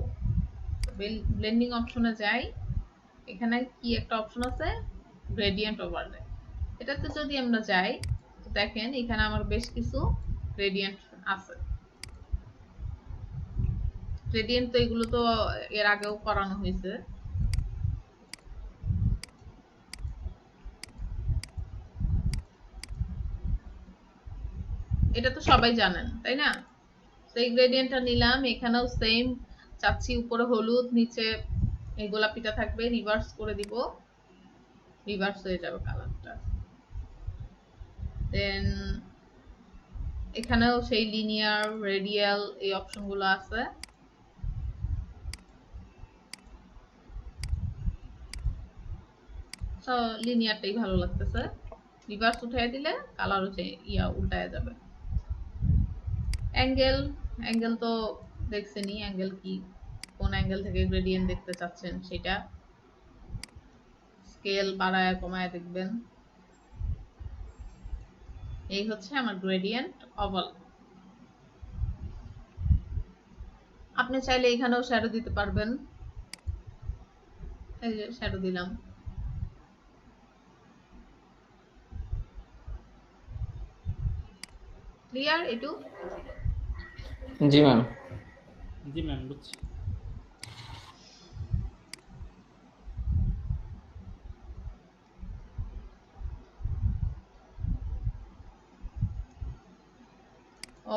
ব্লেন্ডিং অপশনে যাই, এখানে কি একটা অপশন আছে গ্রেডিয়েন্ট ওভারলে, এটাতে যদি আমরা যাই তো দেখেন এখানে আমার বেশ কিছু গ্রেডিয়েন্ট আছে। গ্রেডিয়েন্ট তো এগুলো তো এর আগেও করানো হয়েছে। এটা তো সবাই জানেন তাই না? সেই গ্রেডিয়েন্টটা নিলাম, এখানেও সেম চাচ্ছি উপরে হলুদ নিচে এই গোলাপিটা থাকবে, রিভার্স করে দিব, রিভার্স হয়ে যাবে কালারটা। দেন এখানেও সেই লিনিয়ার রেডিয়াল এই অপশনগুলো আছে। তো লিনিয়ারটাই ভালো লাগতেছে, রিভার্স উঠাই দিলে কালার হচ্ছে উল্টায় যাবে। অ্যাঙ্গেল, অ্যাঙ্গেল তো দেখছেনই, অ্যাঙ্গেল কি কোন অ্যাঙ্গেল থেকে গ্রেডিয়েন্ট দেখতে চাচ্ছেন সেটা। স্কেল বাড়ায় কমায় দেখবেন। এই হচ্ছে আমার গ্রেডিয়েন্ট ওভাল। আপনি চাইলে এখানেও শ্যাডো দিতে পারবেন, এই যে শ্যাডো দিলাম। ক্লিয়ার এটু? জি ম্যাম। জি ম্যাম, বুঝছি।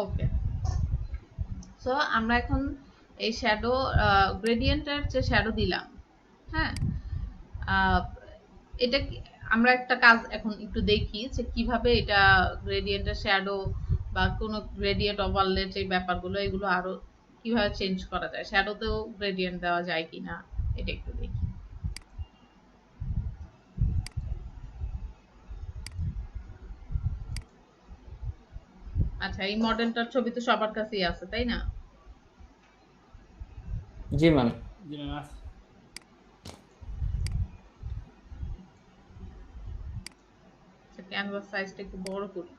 ওকে, সো আমরা এখন এই শ্যাডো গ্রেডিয়েন্টের যে শ্যাডো দিলাম, হ্যাঁ, এটা আমরা একটা কাজ এখন একটু দেখি যে কিভাবে এটা গ্রেডিয়েন্টের শ্যাডো বা কোনো গ্রেডিয়েন্ট ওভারলে যে ব্যাপারগুলো এগুলো আরো কিভাবে চেঞ্জ করা যায়, শ্যাডোতেও গ্রেডিয়েন্ট দেওয়া যায় কিনা এটা একটু দেখি। আচ্ছা, এই মডেলটার ছবি তো সবার কাছেই আছে তাই না? জি ম্যাম। জি ম্যাম, আছে। ক্যানভাস সাইজটা একটু বড় করি।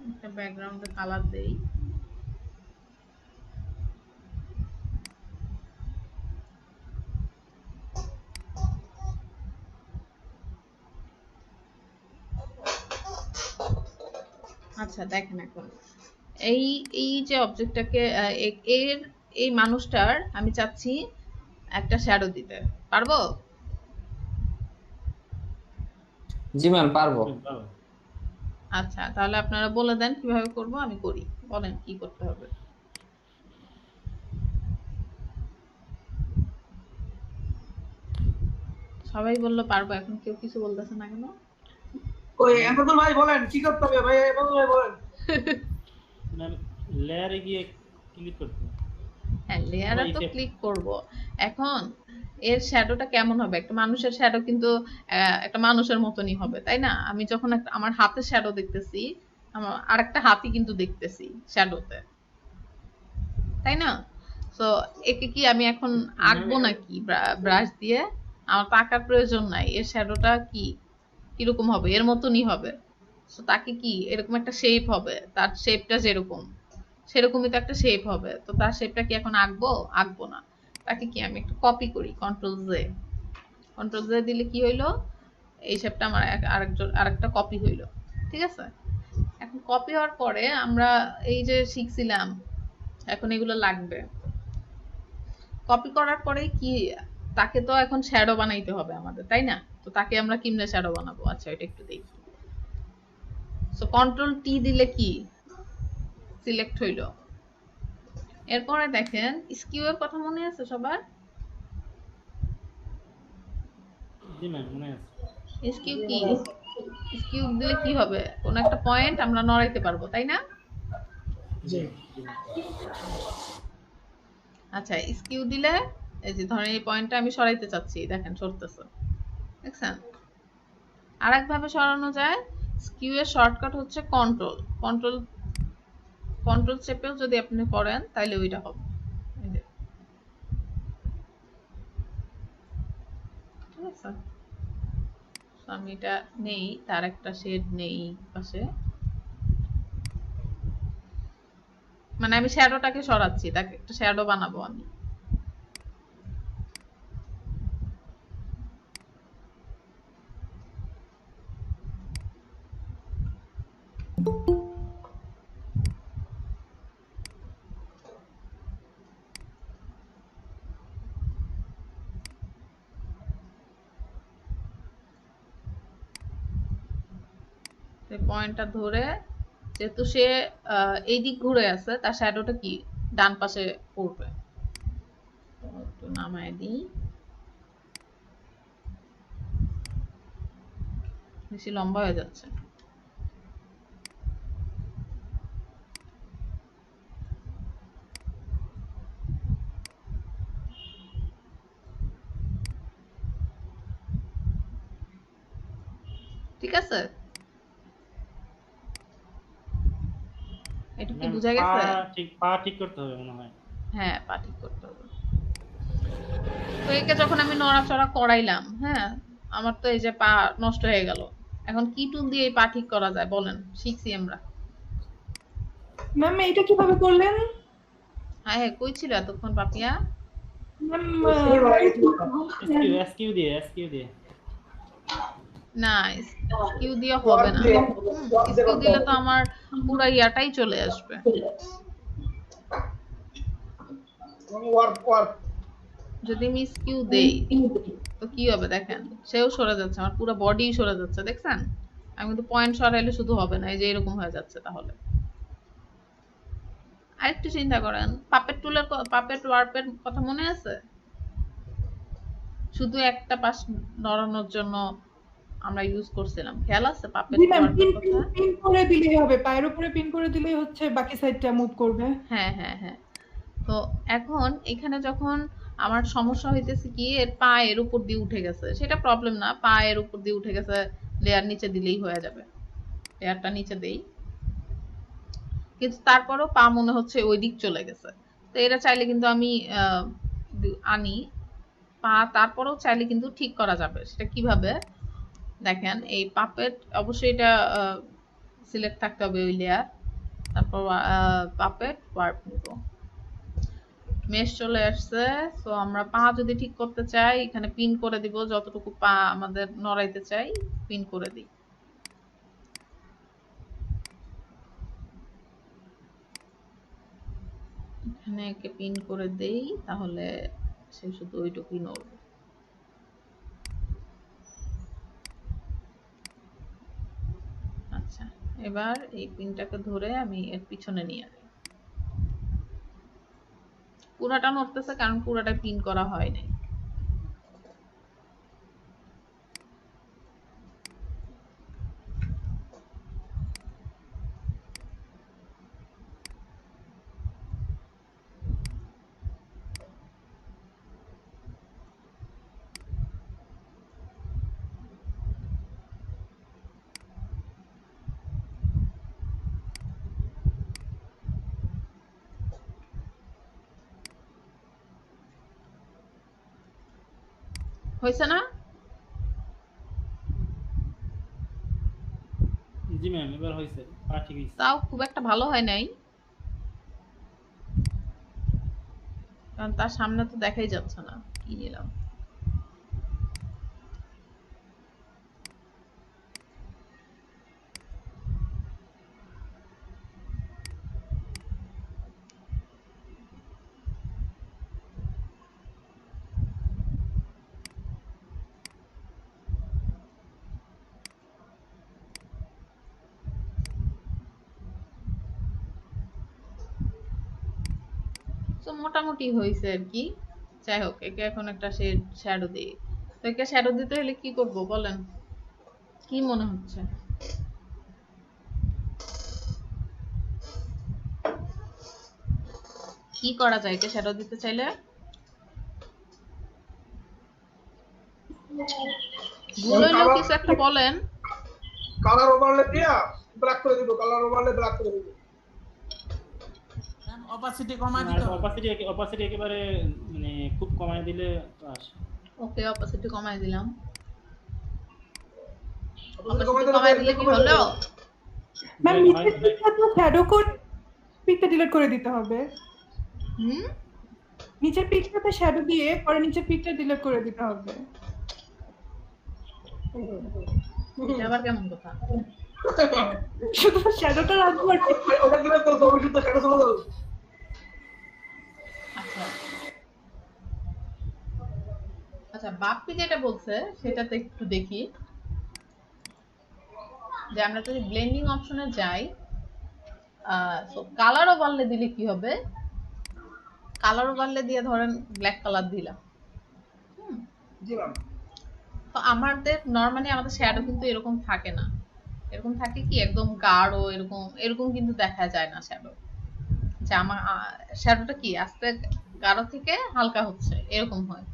একটা ব্যাকগ্রাউন্ডে কালার দেই। আচ্ছা দেখেন এখন এই এই যে অবজেক্টটাকে এর এই মানুষটার আমি চাচ্ছি একটা শ্যাডো দিতে পারবো? জি ম্যাম, পারবো। পারো। আচ্ছা, তাহলে আপনারা বলে দেন কিভাবে করব, আমি করি। বলেন কি করতে হবে। সবাই বললো পারবো, এখন কেউ কিছু বলতেছে না কেন? ওই এমদাদুল ভাই বলেন কি করতে হবে ভাই, এমদাদুল ভাই বলেন। ম্যাম, লেয়ারে গিয়ে ক্লিক করতে হবে। হ্যাঁ, লেয়ারে তো effect- ক্লিক করব। এখন এর শ্যাডোটা কেমন হবে? একটা মানুষের শ্যাডো কিন্তু একটা মানুষের মতনই হবে তাই না? আমি যখন আমার হাতের শ্যাডো দেখতেছি, আমার আরেকটা হাতই কিন্তু দেখতেছি শ্যাডোতে, তাই না? তো একে কি আমি এখন আঁকবো নাকি ব্রাশ দিয়ে? আমার তো আঁকার প্রয়োজন নাই। এর শ্যাডোটা কি কিরকম হবে? এর মতনই হবে। তো তাকে কি এরকম একটা শেপ হবে, তার শেপটা যেরকম সেরকমই তো একটা শেপ হবে। তো তার শেপটা কি এখন আঁকবো? আঁকবো না। তাকে কি আমি একটু কপি করি, কন্ট্রোল জে। কন্ট্রোল জে দিলে কি হইলো, এই শেপটা আমার আরেকটা কপি হইলো। ঠিক আছে, এখন কপি হওয়ার পরে আমরা এই যে শিখছিলাম, এখন এগুলো লাগবে। কপি করার পরে কি তাকে তো এখন শ্যাডো বানাইতে হবে আমাদের তাই না? তো তাকে আমরা কিভাবে শ্যাডো বানাবো? আচ্ছা, এটা একটু দেখি। সো কন্ট্রোল টি দিলে কি সিলেক্ট হইলো। এরপরে দেখেন স্কিউ এর কথা মনে আছে সবার? জি ম্যাম, মনে আছে। স্কিউ কি? স্কিউ দিলে কি হবে? কোন একটা পয়েন্ট আমরা নড়াইতে পারবো তাই না? জি। আচ্ছা, স্কিউ দিলে এই যে ধরেন এই পয়েন্টটা আমি সরাইতে চাচ্ছি, দেখেন সরতেছে, দেখছেন? আরেক ভাবে সরানো যায়, স্কিউ এর শর্টকাট হচ্ছে কন্ট্রোল। কন্ট্রোল চেপেও যদি আপনি করেন তাহলে ওইটা হবে। এই যে আচ্ছা, তো আমি এটা নেই, তার একটা শেড নেই পাশে, মানে আমি শ্যাডোটাকে সরাচ্ছি, তাকে একটা শ্যাডো বানাবো আমি। পয়েন্টটা ধরে, যেহেতু সে এই দিক ঘুরে আছে, তার শ্যাডোটা কি ডান পাশে পড়বে। তো একটু নামায় দিই, বেশি লম্বা হয়ে যাচ্ছে। ঠিক আছে, এটা কি ম্যাম বোঝা গেছে? পা ঠিক করতে হবে মনে হয়। হ্যাঁ, পা ঠিক করতে হবে। তো একে যখন আমি নড়াচড়া করাইলাম, হ্যাঁ, আমার তো এই যে পা নষ্ট হয়ে গেল। এখন কি টুল দিয়ে এই পা ঠিক করা যায় বলেন, শিখছি আমরা। ম্যাম এটা কিভাবে করলেন? হ্যাঁ হ্যাঁ, কই ছিল এতক্ষণ পাপিয়া? ম্যাম এসকিউ দিয়ে না, স্কিউ দিয়ে হবে না। স্কিউ দিলে তো আমার পুরো ইয়াটাই চলে আসবে। ওয়ার্ক যদি আমি স্কিউ দেই তো কি হবে দেখেন, সেও সরে যাচ্ছে, আমার পুরো বডি সরে যাচ্ছে, দেখছেন? আমি কিন্তু পয়েন্ট সরাইলে শুধু হবে না, এই যে এরকম হয়ে যাচ্ছে। তাহলে আরেকটু চিন্তা করেন, পাপেট ওয়ার্পের কথা মনে আছে? শুধু একটা পাশ নড়ানোর জন্য আমরা ইউজ করছিলাম, খেয়াল আছে পাপেট জি ম্যাম, ওয়ার্পের কথা? পিন করে দিলেই হবে, পায়ের উপরে পিন করে দিলেই হচ্ছে বাকি সাইডটা মুভ করবে। হ্যাঁ হ্যাঁ হ্যাঁ। তো এখন এখানে যখন আমার সমস্যা হইতেছে কি, এর পা এর উপর দিয়ে উঠে গেছে, সেটা প্রবলেম না, পা এর উপর দিয়ে উঠে গেছে, লেয়ার নিচে দিলেই হয়ে যাবে। লেয়ারটা নিচে দেই, কিন্তু তারপরও পা মনে হচ্ছে ওই দিক চলে গেছে। তো এটা চাইলে কিন্তু আমি আনি পা, তারপরেও চাইলে কিন্তু ঠিক করা যাবে। সেটা কিভাবে দেখেন, এই পাপেট অবশ্যই এটা সিলেক্ট থাকতে হবে ওই লেয়ার, তারপর পাপেট ওয়ার্প নিব, মেশ চলে আসছে। তো আমরা পা যদি ঠিক করতে চাই, এখানে পিন করে দিব, যতটুকু পা আমাদের নড়াইতে চাই পিন করে দিই। এখানে একে পিন করে দেই, তাহলে সে শুধু ওইটুকুই নড়বে। আচ্ছা, এবার এই পিনটাকে ধরে আমি এর পিছনে নিয়ে যাই। পুরাটা নড়তেছে কারণ পুরাটা পিন করা হয় নাই। হয়েছে না? জি ম্যাম, এবার হয়েছে, পা ঠিক হয়েছে। তাও খুব একটা ভালো হয় নাই, কারণ তার সামনে তো দেখাই যাচ্ছে না কি নিলাম। তো মোটামুটি হয়েছে আর কি। যাই হোক, একে এখন একটা শ্যাডো দিই। তো একে শ্যাডো দিতে হলে কি করব বলেন, কি মনে হচ্ছে? কি করা যায় একে শ্যাডো দিতে চাইলে? ভুল হইলেও কিছু একটা বলেন। কালার ওভারলে দিয়া ব্ল্যাক করে দিব, কালার ওভারলে ব্ল্যাক করে দিব। ম্যাম অপাসিটি কমাই দিতে হবে। অপাসিটি একেবারে মানে খুব কমায় দিলে তো আসে। ওকে, অপাসিটি কমাই দিলাম। অপাসিটি কমাই দিলে কি হলো? ম্যাম হয়- নিচের হয়- পিকটা তো শ্যাডো কোড পিকটা ডিলিট করে দিতে হবে। হুম নিচের পিকটাতে শ্যাডো দিয়ে পরে নিচের পিকটা ডিলিট করে দিতে হবে। এটা আবার কেমন কথা? শুধু শ্যাডোটা রাখবো আর ওটা দিলে তো জমি শুদ্ধ সেটা চলে যাবে। আচ্ছা আচ্ছা, বাপ্পি যেটা বলছে সেটাতে একটু দেখি যে আমরা যদি ব্লেন্ডিং অপশনে যাই, কালার ওভারলে দিলে কি হবে? কালার ওভারলে দিয়ে ধরেন ব্ল্যাক কালার দিলাম। জি ম্যাম। তো আমাদের নরমালি আমাদের শ্যাডো কিন্তু এরকম থাকে না। এরকম থাকে কি একদম গাঢ়, এরকম এরকম কিন্তু দেখা যায় না শ্যাডো। যে আমার শ্যাডোটা কি আস্তে গাঢ় থেকে হালকা হচ্ছে, এরকম হয়।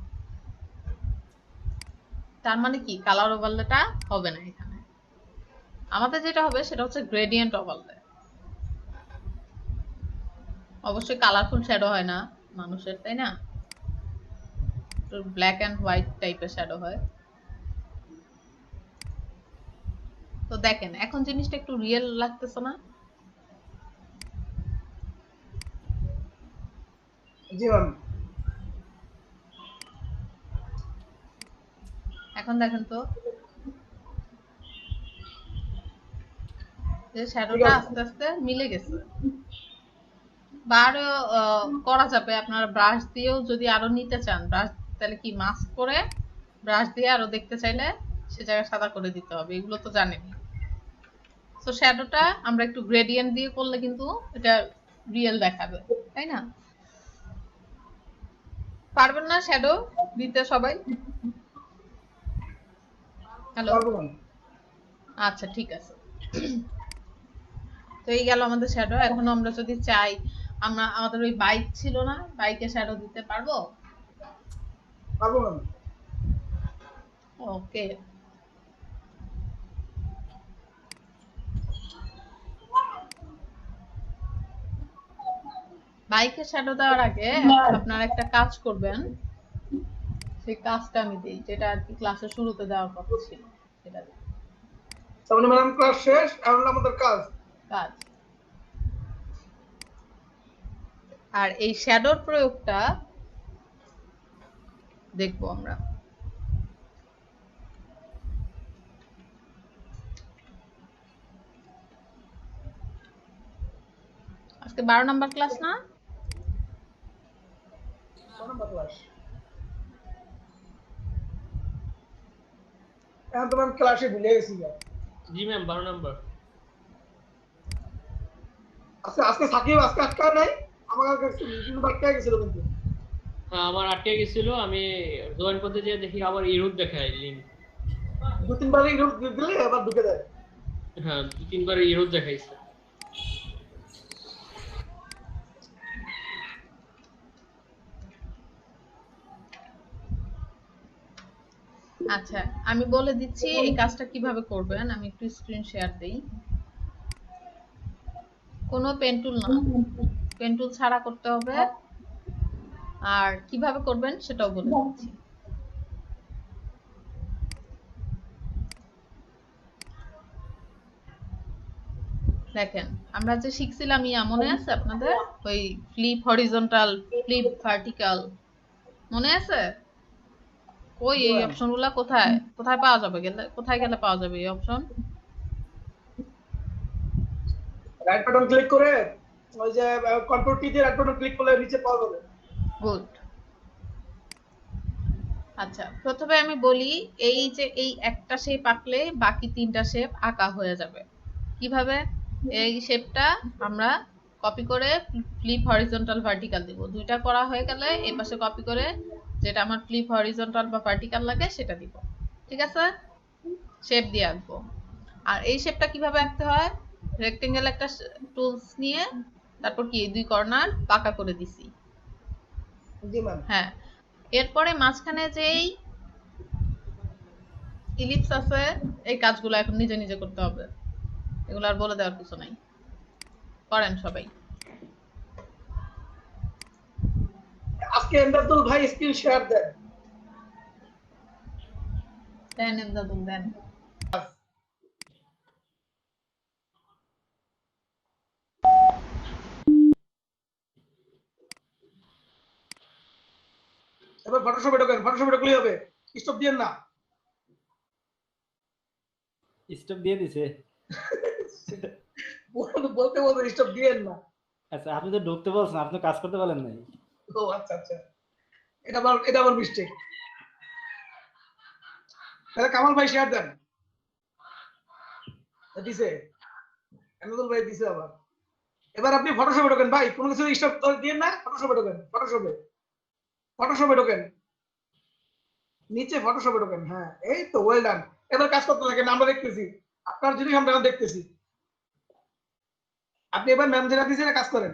তার মানে কি কালার ওভারলেটা হবে না এখানে। আমাদের যেটা হবে সেটা হচ্ছে গ্রেডিয়েন্ট ওভারলে। অবশ্যই কালারফুল শ্যাডো হয় না মানুষের, তাই না? তো ব্ল্যাক এন্ড হোয়াইট টাইপের শ্যাডো হয়। তো দেখেন এখন জিনিসটা একটু রিয়েল লাগতেছে না? জি ম্যাম। এখন দেখেন তো যে শ্যাডোটা আস্তে আস্তে মিলে গেছে। বা আরো করা যাবে, আপনারা ব্রাশ দিয়েও যদি আরো নিতে চান, ব্রাশ তাহলে কি মাস্ক করে ব্রাশ দিয়ে আরো দেখতে চাইলে সে জায়গায় সাদা করে দিতে হবে, এগুলো তো জানেনই। তো শ্যাডোটা আমরা একটু গ্রেডিয়েন্ট দিয়ে করলে কিন্তু এটা রিয়েল দেখাবে, তাই না? পারবেন না শ্যাডো দিতে সবাই? হ্যালো, পারবো ম্যাম। আচ্ছা ঠিক আছে। তো এই গেল আমাদের শ্যাডো। এখন আমরা যদি চাই, আমরা আমাদের ওই বাইক ছিল না, বাইকে শ্যাডো দিতে পারবো? পারবো ম্যাম। ওকে, বাইকে শ্যাডো দেওয়ার আগে আপনারা একটা কাজ করবেন। সেই কাজটা আমি দিই, যেটা আর কি ক্লাসের শুরুতে দেওয়ার কথা ছিল, সেটা দিই। তাহলে ম্যাডাম ক্লাস শেষ, এখন আমাদের কাজ। কাজ। আর এই শ্যাডোর প্রয়োগটা দেখবো আমরা। আজকে 12 নম্বর ক্লাস না? ক্লাস এখন তো ম্যাম ক্লাসে ভুলে গেছি। জি ম্যাম 12 নম্বর। আজকে সাকিব আজকে আটকা নাই, আমার কাছে মিটিং আটকা গেছিল কিন্তু। হ্যাঁ আমার আটকে গেছিল, আমি জয়েন করতে যেয়ে দেখি আবার ইরুট দেখায় লিঙ্ক। 2-3 বার ইউজ দিলে আবার ঢুকে যায়। হ্যাঁ 2-3 বার ইরুট দেখাইছে। আচ্ছা, আমি বলে দিচ্ছি এই কাজটা কিভাবে করবেন। আমি একটু স্ক্রিন শেয়ার দেই। কোনো পেন টুল না, পেন টুল ছাড়া করতে হবে। আর কিভাবে করবেন সেটাও বলে দিচ্ছি। দেখেন আমরা যে শিখছিলাম মনে আছে আপনাদের? ওই ফ্লিপ হরিজন্টাল, ফ্লিপ ভার্টিক্যাল, মনে আছে? ওই এই অপশনগুলো কোথায় কোথায় পাওয়া যাবে, কোথায় গেলে পাওয়া যাবে এই অপশন? রাইট বাটন ক্লিক করে ওই যে কন্ট্রোল কি দিয়ে রাইট বাটন ক্লিক করলে নিচে পাওয়া যাবে। গুড। আচ্ছা, প্রথমে আমি বলি এই যে এই একটা শেপ আঁকলে বাকি তিনটা শেপ আঁকা হয়ে যাবে। কিভাবে? এই শেপটা আমরা কপি করে ফ্লিপ হরিজন্টাল ভার্টিক্যাল দিব। দুইটা করা হয়ে গেলে এই পাশে কপি করে যেটা আমার ফ্লিপ হরিজন্টাল বা ভার্টিক্যাল লাগে সেটা দিব। ঠিক আছে? শেপ দিয়ে আঁকবো। আর এই শেপটা কিভাবে আঁকতে হয়? রেক্টেঙ্গেল একটা টুলস নিয়ে তারপর কি দুই কর্নার বাঁকা করে দিছি। জি ম্যাম। হ্যাঁ, এরপরে মাঝখানে যেই ইলিপস আছে এই কাজগুলো এখন নিজে নিজে করতে হবে, এগুলো আর বলে দেওয়ার কিছু নাই। করেন সবাই। আজকে এমদাদুল ভাই স্ক্রিন শেয়ার দেন। দেন এমদাদুল দেন। সবাই ফটোশপে ঢোকেন, ফটোশপে ঢুকলেই হবে, স্টপ দিয়েন না। স্টপ দিয়ে দিছে। বলতে বলতে স্টপ দিয়েন না। আচ্ছা আপনি তো ঢুকতে বলছেন, আপনি কাজ করতে বলেন নাই। ও আচ্ছা আচ্ছা, এটা আমার মিস্টেক। তাহলে কামাল ভাই শেয়ার দেন। দিছে, এনাদুল ভাই দিছে আবার। এবার আপনি ফটোশপে ঢোকেন ভাই, কোনো কিছু স্টপ দিয়েন না, ফটোশপে ঢোকেন, ফটোশপে ঢোকেন, নিচে ফটোশপে ঢোকেন। হ্যাঁ এই তো, ওয়েল ডান। এবার কাজ করতে থাকেন, আমরা দেখতেছি আপনার যদি আমরা দেখতেছি। আপনি এবার ম্যাম যেটা দিয়েছেন কাজ করেন।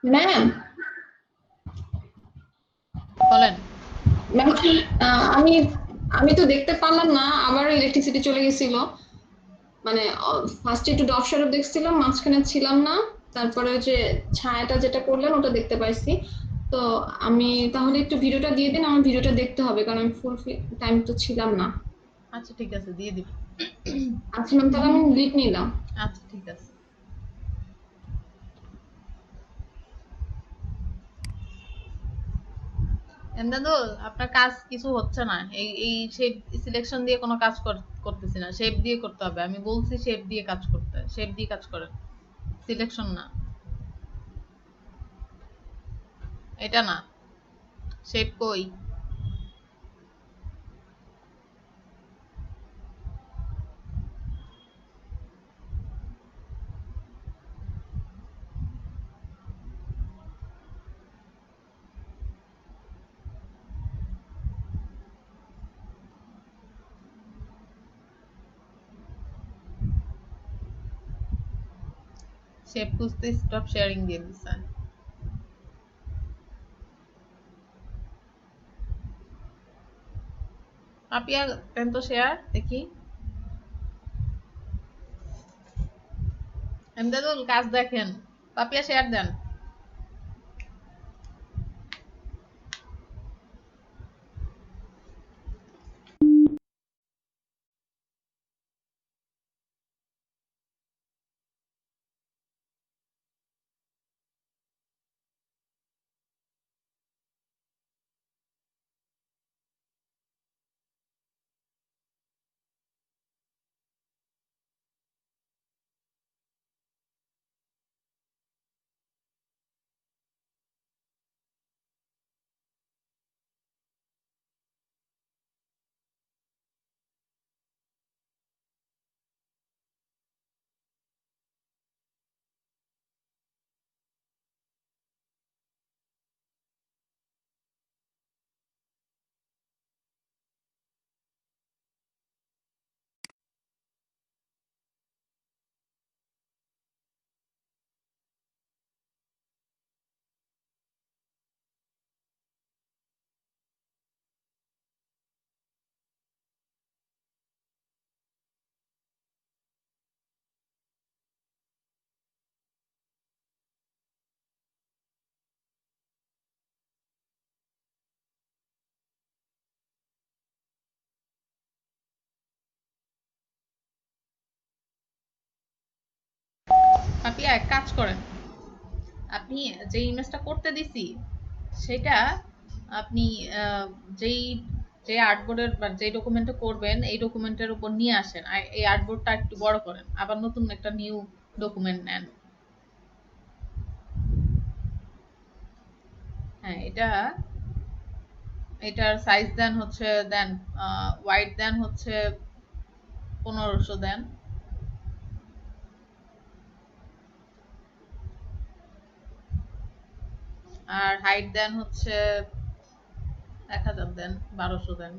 ম্যাম, বলেন। ম্যাম আমি আমি তো দেখতে পারলাম না, আবার ইলেকট্রিসিটি চলে গেছিল। মানে ফার্স্টে একটু ডট শেডো দেখছিলাম, মাঝখানে ছিলাম না, তারপরে ওই যে ছায়াটা যেটা করলেন ওটা দেখতে পাইছি। তো আমি তাহলে একটু ভিডিওটা দিয়ে দিন, আমার ভিডিওটা দেখতে হবে কারণ আমি ফুল টাইম তো ছিলাম না। আচ্ছা ঠিক আছে, দিয়ে দিব। আচ্ছা ম্যাম, তাহলে আমি লিড নিলাম। আচ্ছা ঠিক আছে। এমদাদুল, আপনার কাজ কিছু হচ্ছে না। এই শেপ সিলেকশন দিয়ে কোনো কাজ করতেছি না, শেপ দিয়ে করতে হবে। আমি বলছি শেপ দিয়ে কাজ করতে, শেপ দিয়ে কাজ করেন, সিলেকশন না। এটা না, শেপ কই? শেপ খুঁজতে স্টপ শেয়ারিং দিয়ে দিছে। পাপিয়া দেন তো শেয়ার দেখি। এমদাদুল কাজ দেখেন, পাপিয়া শেয়ার দেন। পাপিয়া এক কাজ করেন, আপনি যে ইমেজটা করতে দিছি সেটা আপনি যেই যে আর্টবোর্ডের বা যে ডকুমেন্টে করবেন এই ডকুমেন্টের উপর নিয়ে আসেন, আর এই আর্টবোর্ডটা একটু বড় করেন, আবার নতুন একটা নিউ ডকুমেন্ট নেন। হ্যাঁ এটা এটার সাইজ দেন হচ্ছে দেন ওয়াইড দেন হচ্ছে 1500 দেন, আর হাইট দেন হচ্ছে 1000 দেন, 1200 দেন।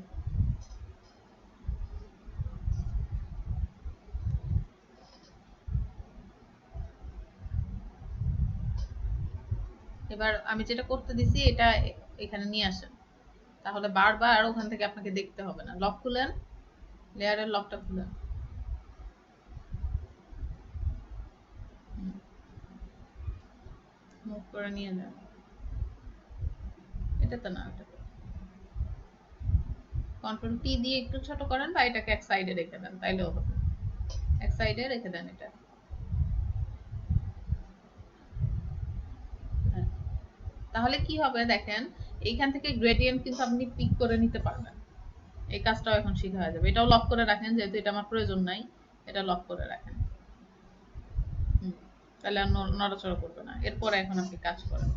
এবার আমি যেটা করতে দিছি এটা এখানে নিয়ে আসেন, তাহলে বারবার ওখান থেকে আপনাকে দেখতে হবে না। লক খুলেন, লেয়ারের লকটা খুলেন, মুভ করে নিয়ে যান। এটাতে না, এটাতে কন্ট্রোল টি দিয়ে একটু ছোট করেন বা এটাকে এক সাইডে রেখে দেন, তাইলেও হবে। এক সাইডে রেখে দেন এটা। হ্যাঁ, তাহলে কি হবে দেখেন, এইখান থেকে গ্রেডিয়েন্ট কিন্তু আপনি পিক করে নিতে পারবেন। এই কাজটাও এখন শিখা হয়ে যাবে। এটাও লক করে রাখেন, যেহেতু এটা আমার প্রয়োজন নাই, এটা লক করে রাখেন। তাহলে আর নড়াচড়া করবে না। এরপরে এখন আপনি কাজ করেন।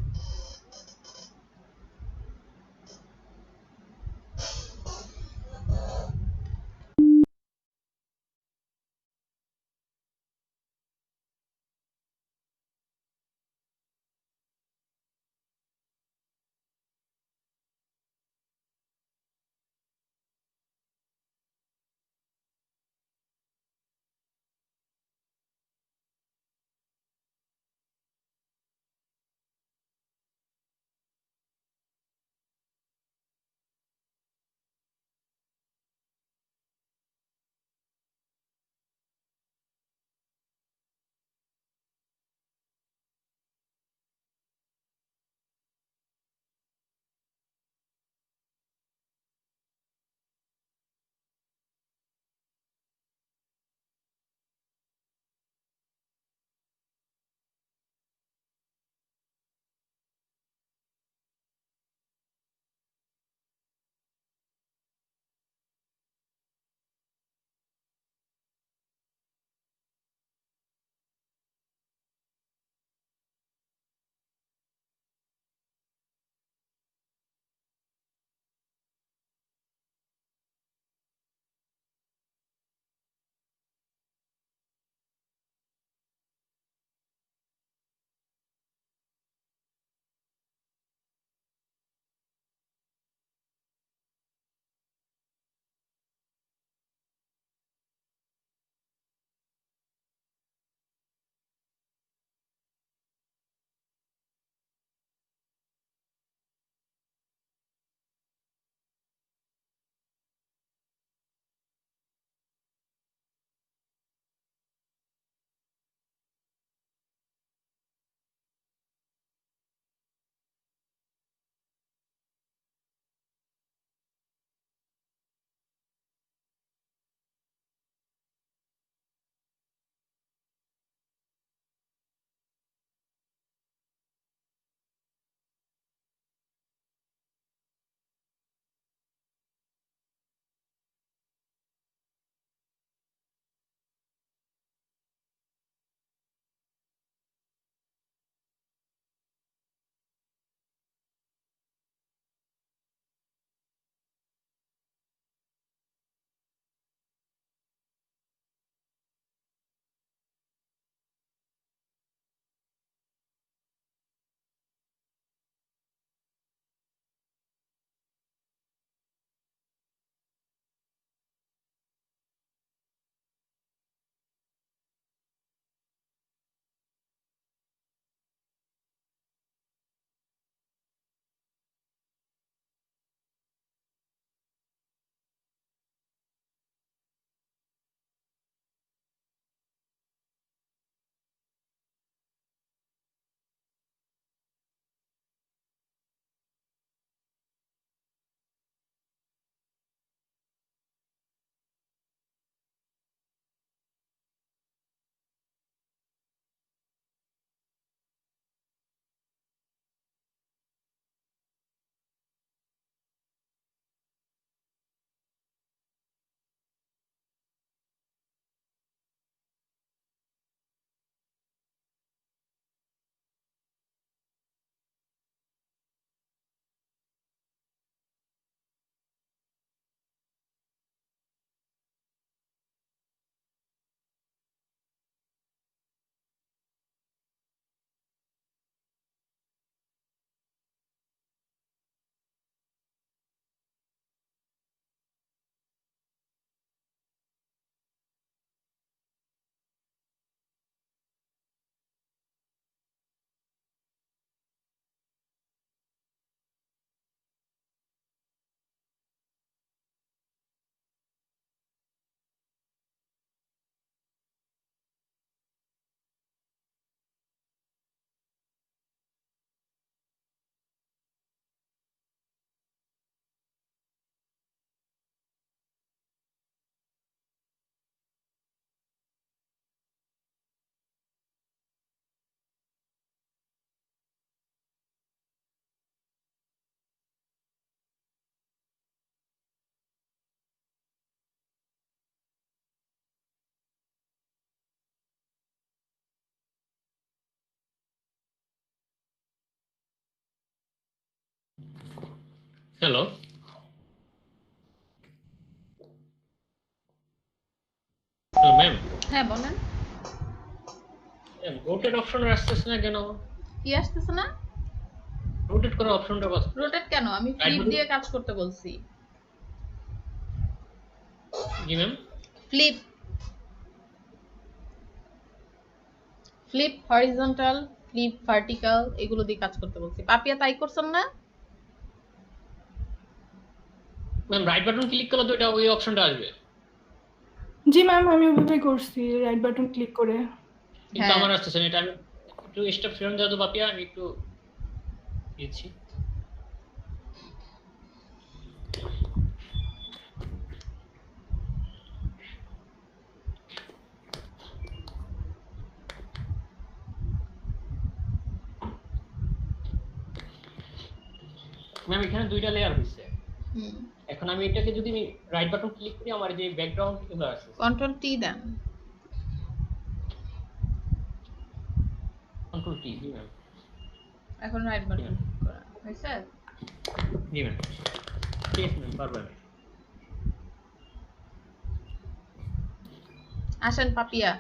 হ্যালো ম্যাম, হ্যাঁ বলেন, রোটেট অপশন আসতেছে না কেন? কি আসতেছে না? রোটেট করার অপশনটা বাস রোটেট কেন? আমি ফ্লিপ দিয়ে কাজ করতে বলছি। জি ma'am, flip, flip horizontal, flip vertical, এগুলো দিয়ে কাজ করতে বলছি। পাপিয়া তাই করছেন না? ম্যাম রাইট বাটন ক্লিক করলে তো এটা ওই অপশনটা আসবে, জি ম্যাম, আমি ওভাবেই করছি, রাইট বাটন ক্লিক করে। কিন্তু হ্যাঁ। আমার আসতেছে না। এটা আমি একটু স্টেপ ফিরন দাও তো পাপিয়া, আমি একটু দিচ্ছি। ম্যাম এখানে দুইটা লেয়ার হইছে। হুম, এখন আমি এটাকে যদি রাইট বাটন ক্লিক করি, আমার যে ব্যাকগ্রাউন্ড চলে আসছে। কন্ট্রোল টি দেন। কন্ট্রোল টি, জি ম্যাম। এখন রাইট বাটন ক্লিক করা হয়েছে? জি ম্যাম, ঠিক আছে ম্যাম, পারবেন। আসেন পাপিয়া,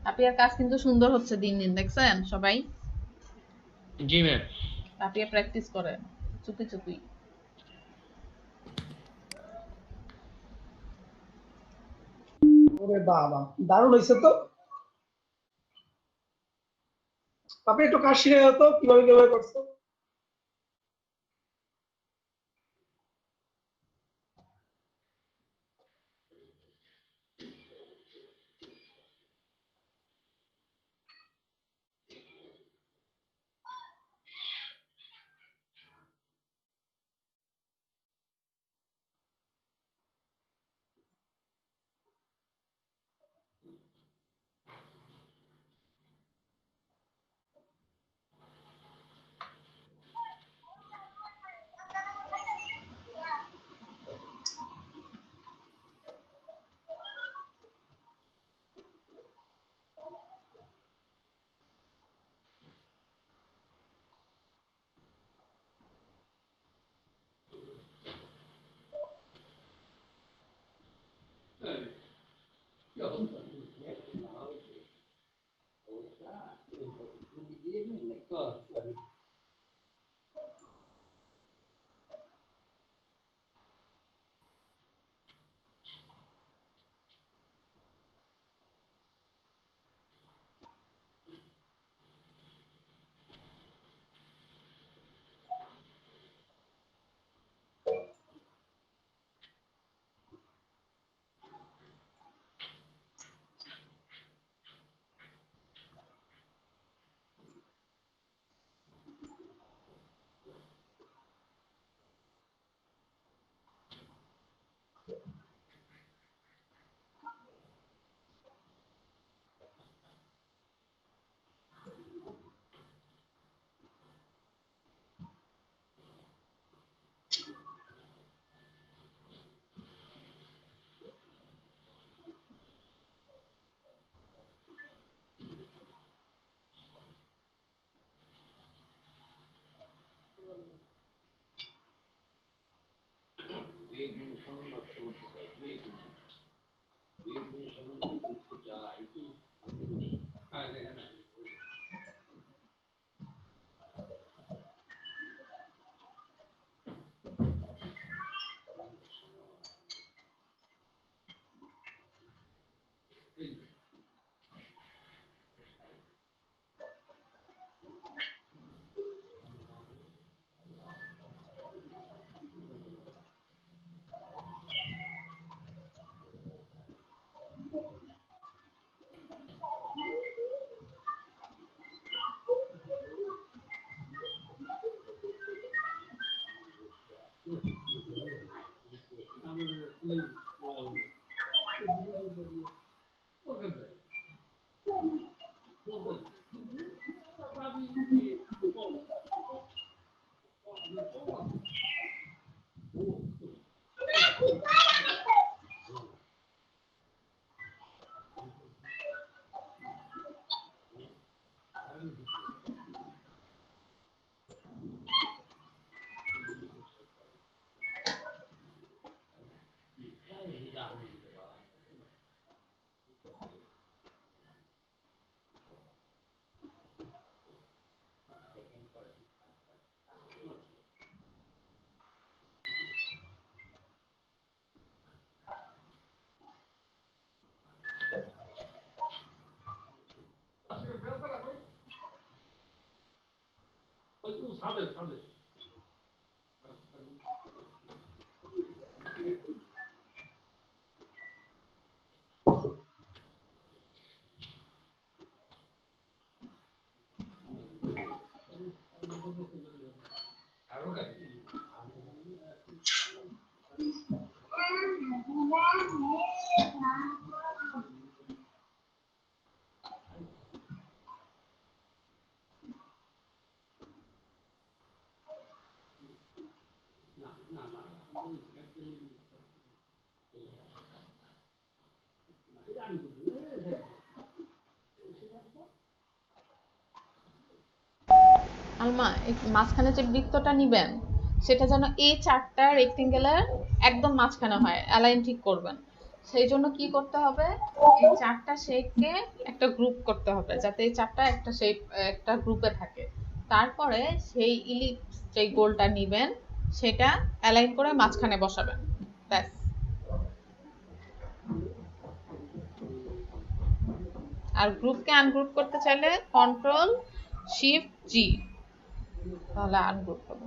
পাপিয়ার কাজ কিন্তু সুন্দর হচ্ছে দিন দিন, দেখছেন সবাই? জি ম্যাম, পাপিয়া প্র্যাকটিস করে চুপি চুপি। ওরে বাবা, দারুণ হয়েছে তো। আপনি একটু কাজ শিখে হতো কিভাবে কিভাবে করছো। আলমা এই মাঝখানে যে বৃত্তটা নিবেন সেটা যেন এই চারটা রেক্টেঙ্গেলের একদম মাঝখানে হয়, অ্যালাইন ঠিক করবেন। সেই জন্য কি করতে হবে, এই চারটা শেপকে একটা গ্রুপ করতে হবে যাতে এই চারটা একটা শেপ একটা গ্রুপে থাকে। তারপরে সেই ইলিপস যে গোলটা নিবেন সেটা অ্যালাইন করে মাঝখানে বসাবেন, ব্যাস। আর গ্রুপকে আনগ্রুপ করতে চাইলে কন্ট্রোল শিফট জি, তাহলে আনগ্রুপ হবে।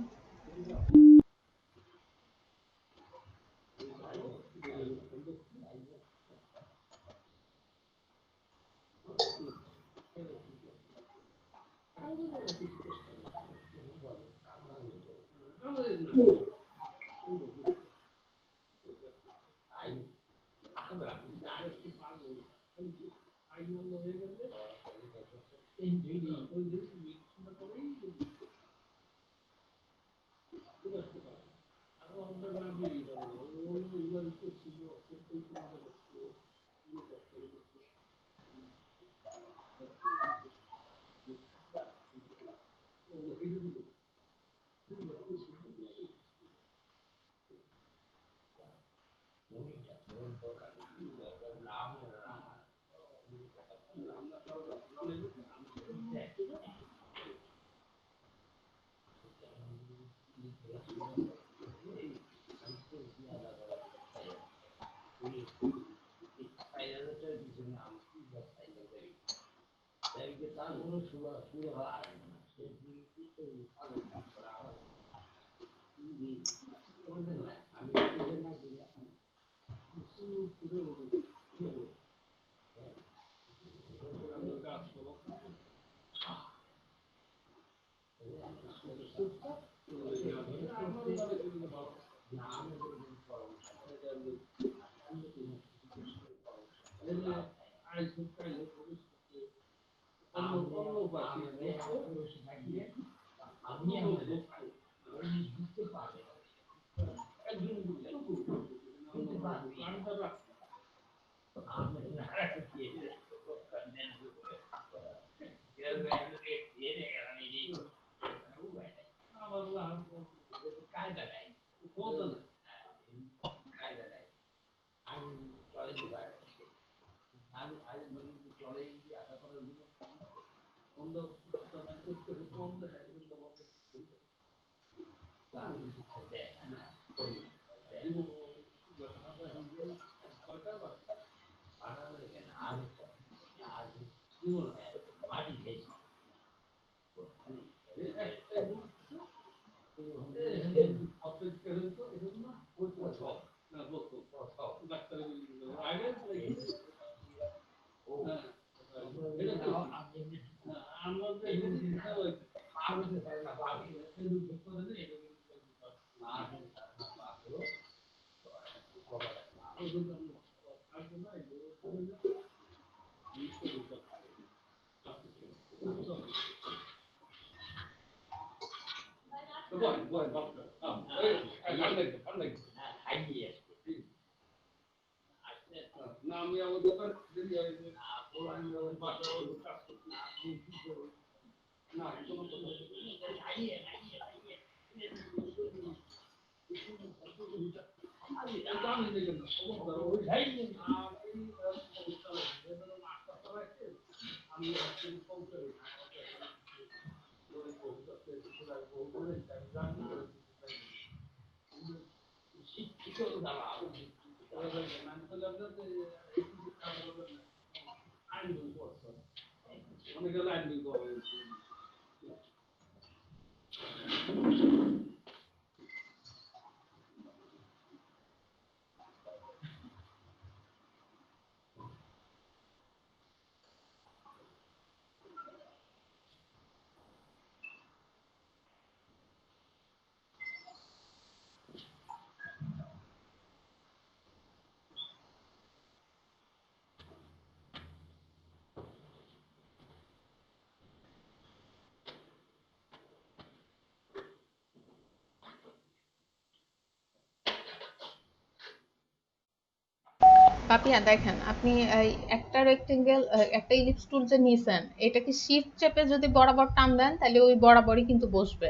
পাপিয়া দেখেন আপনি এই একটা রেক্টেঙ্গেল একটা ইলিপস টুল যে নিছেন এটাকে শিফট চেপে যদি বরাবর টান দেন তাহলে ওই বরাবরই কিন্তু বসবে।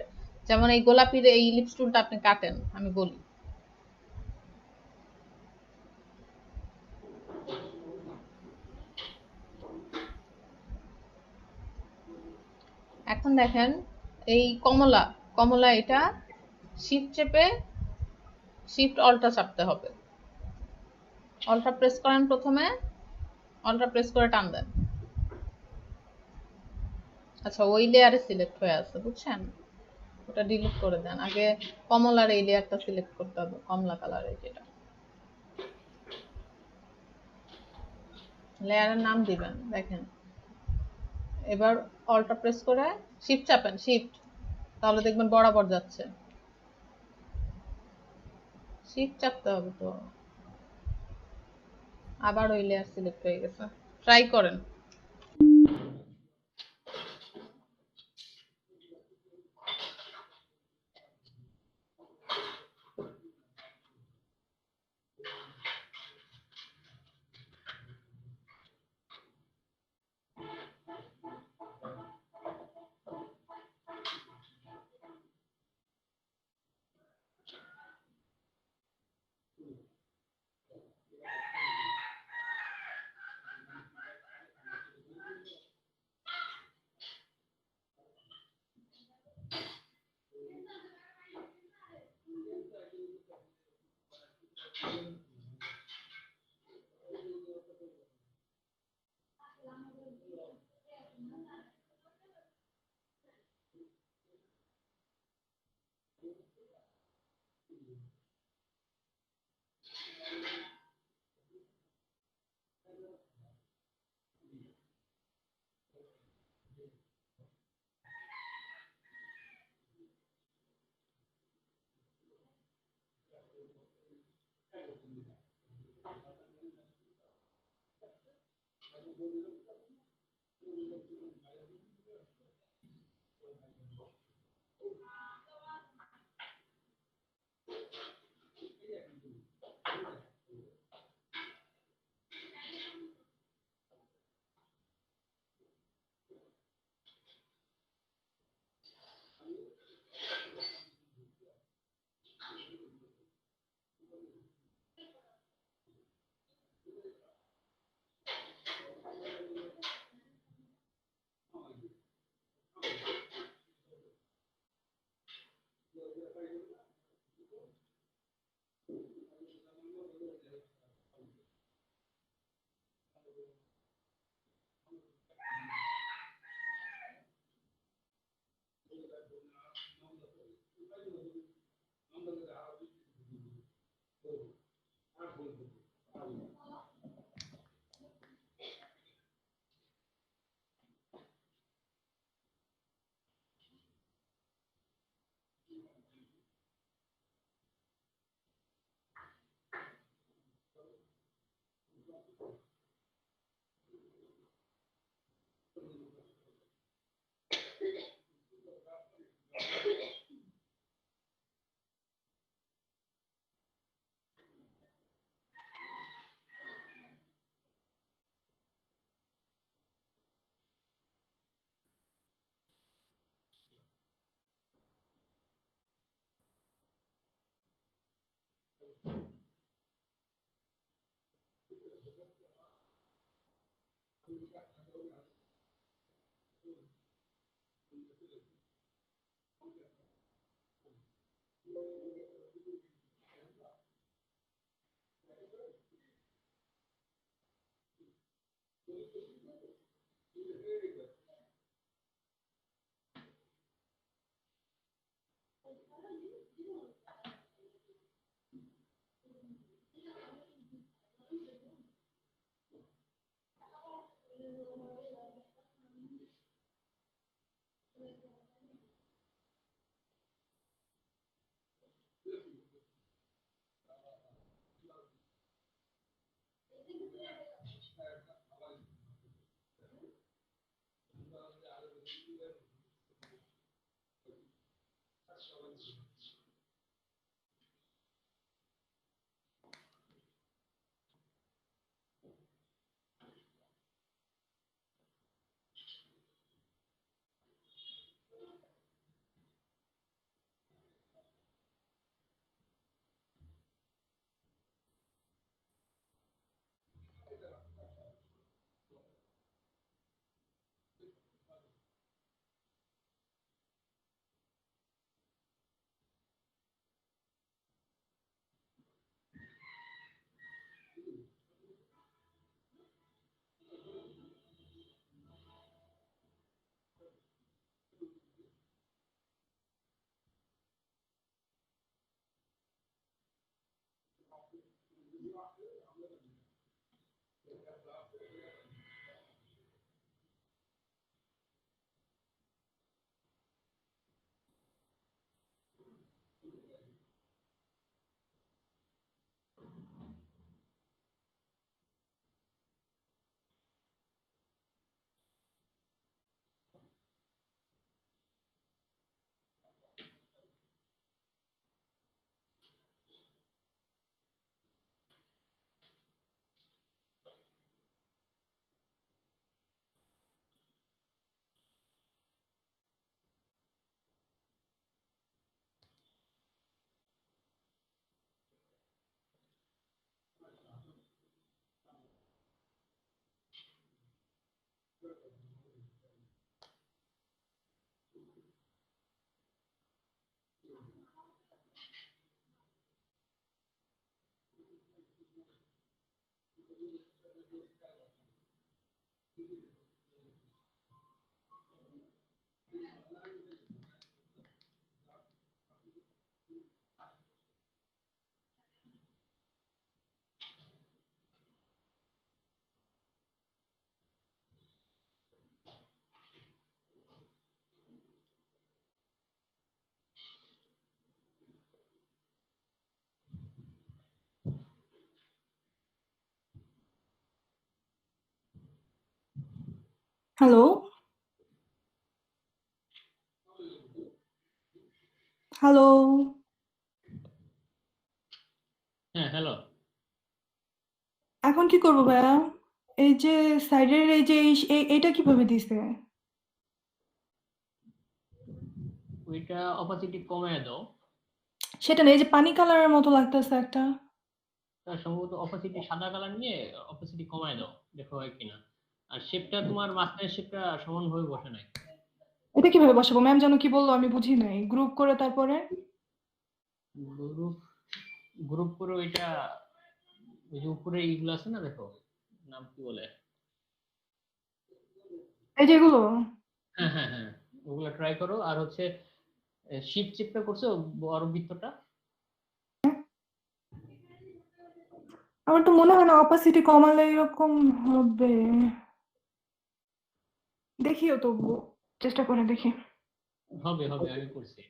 যেমন এই গোলাপির এই ইলিপস টুলটা আপনি কাটেন আমি বলি। এখন দেখেন এই কমলা কমলা এটা শিফট চেপে শিফট অল্টা চাপতে হবে। অল্টা প্রেস করেন প্রথমে, অল্টা প্রেস করে টান দেন। আচ্ছা ওই লেয়ারে সিলেক্ট হয়ে আছে বুঝছেন, ওটা ডিলিট করে দেন। আগে কমলার এই লেয়ারটা সিলেক্ট করতে হবে, কমলা কালারের যেটা। লেয়ারের নাম দিবেন দেখেন। এবার অল্টা প্রেস করে শিফট চাপেন, শিফট, তাহলে দেখবেন বরাবর যাচ্ছে। শিফট চাপতে হবে তো। আবার ওই লেয়ার সিলেক্ট হয়ে গেছে, ট্রাই করেন। Hello, hello. হ্যাঁ, হ্যালো। এখন কি করবো ভাইয়া? এই যে সাইডের এই যে এইটা কিভাবে দিছে? ওইটা অপাসিটি কমায় দাও। সেটা না, এই যে পানি কালারের মতো লাগতেছে একটা। তার সম্ভবত অপাসিটি সাদা কালার নিয়ে অপাসিটি কমায় দাও, দেখো হয় কিনা। আর শেপটা তোমার মাঝখানের শেপটা সমানভাবে বসে নাই। এটা কিভাবে বসাবো? ম্যাম যেন কি বললো আমি বুঝি নাই। গ্রুপ করে তারপরে গ্রুপ গ্রুপ করে ওইটা, ওই যে উপরে এইগুলো আছে না, দেখো নাম কি বলে। এই যে এগুলো। হ্যাঁ হ্যাঁ হ্যাঁ, ওগুলো ট্রাই করো। আর হচ্ছে শিপ চেপটা করছো বড় বৃত্তটা। আমার তো মনে হয় না অপাসিটি কমালে এরকম হবে। দেখিও তবু চেষ্টা করে দেখি। হবে হবে, আমি করছি।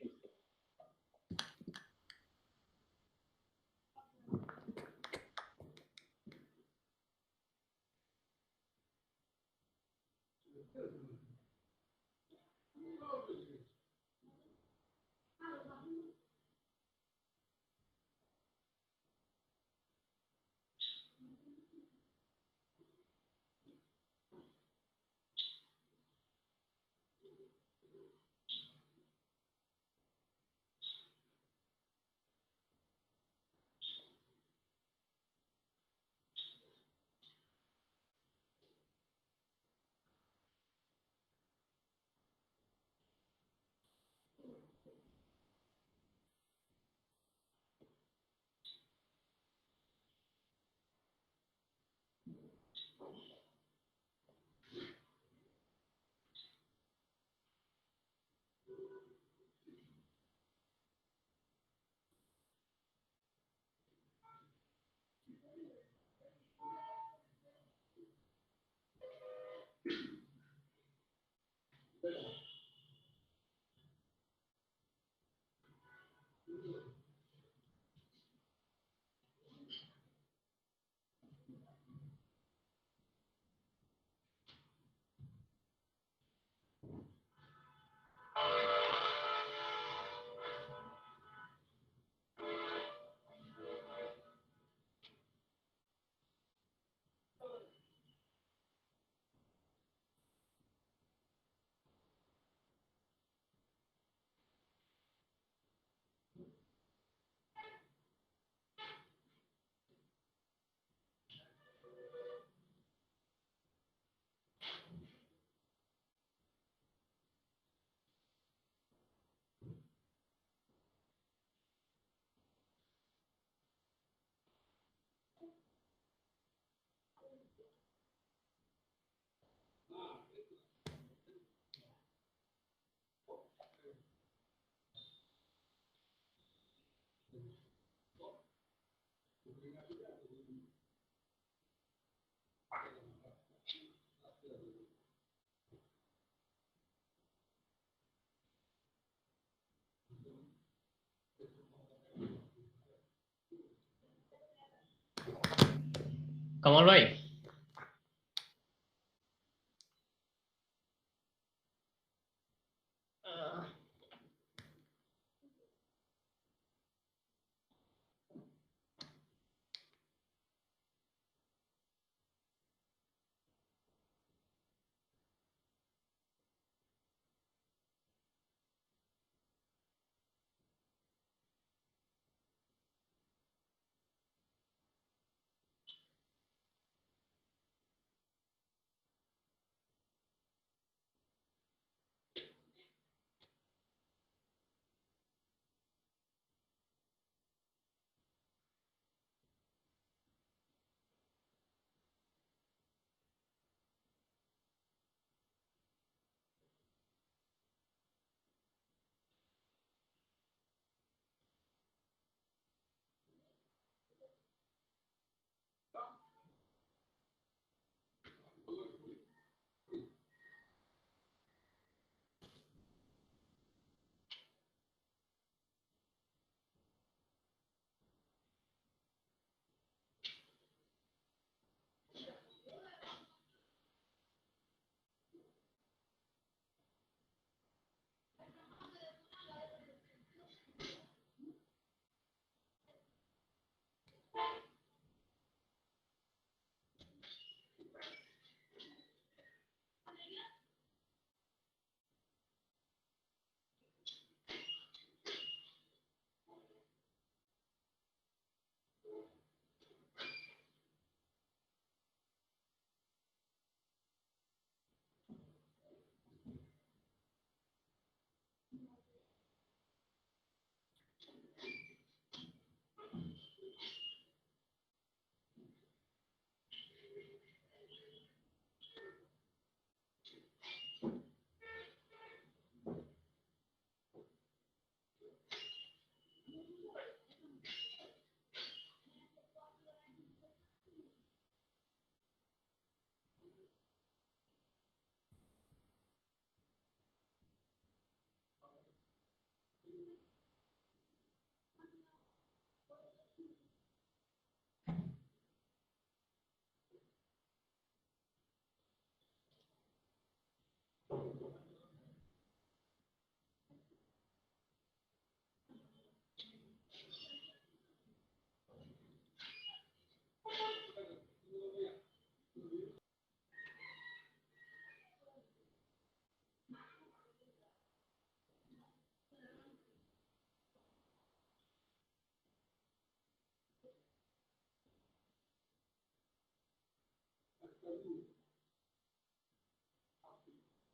কামাল ভাই,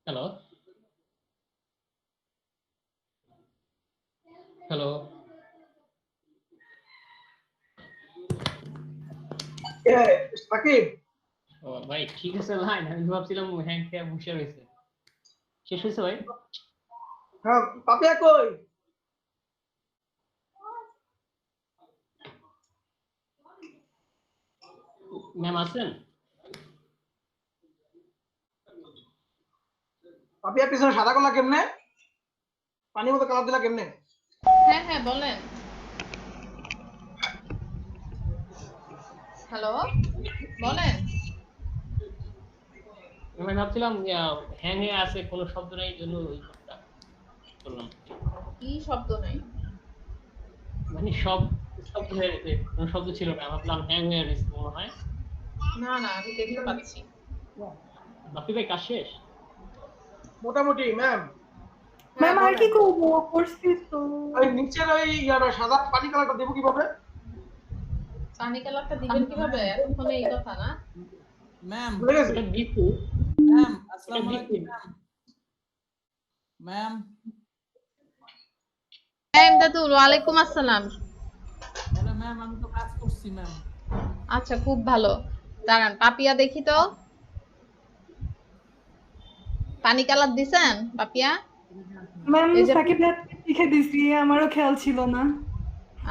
হ্যালো হ্যালো সাকিব, ও ভাই ঠিক আছে লাইন, আমি ভাবছিলাম হ্যাং খেয়ে বসে রয়েছে। শেষ হয়েছে ভাই? হ্যাঁ পাপিয়া কই? ম্যাম আছেন? পাপিয়ার পিছনে সাদা কলা কেমনে? পানির মতো কালার দিলা কেমনে? হ্যাঁ হ্যাঁ বলেন। হ্যালো বলেন। আমি ভাবছিলাম হ্যাং হয়ে আছে, কোনো শব্দ নাই, জন্য ওই কথাটা বললাম। কি শব্দ নাই? মানে সব শব্দ হয়ে গেছে, কোনো শব্দ ছিল না, ভাবলাম হ্যাং হয়ে গেছে মনে হয়। না না আমি দেখতে পাচ্ছি। বাপি ভাই কাজ শেষ? মোটামুটি ম্যাম। ম্যাম আর কি করবো, করছি তো। ওই নিচের ওই ইয়াটা সাদা পানি কালারটা দেবো কিভাবে? পানি কালারটা দিবেন কিভাবে? এতক্ষণে এই কথা না? ম্যাম ভুলে গেছি। এটা দিচ্ছি, ম্যাম এটা আসসালামু দিচ্ছি। আলাইকুম ম্যাম। হ্যাঁ ইমদাদুল, ওয়ালাইকুম আসসালাম। হ্যালো ম্যাম, আমি তো কাজ করছি ম্যাম। আচ্ছা খুব ভালো। দাঁড়ান পাপিয়া দেখি তো। পানি কালার দিছেন পাপিয়া? ম্যাম এই যে সাকিব ভাই লিখে দিছি, আমারও খেয়াল ছিল না।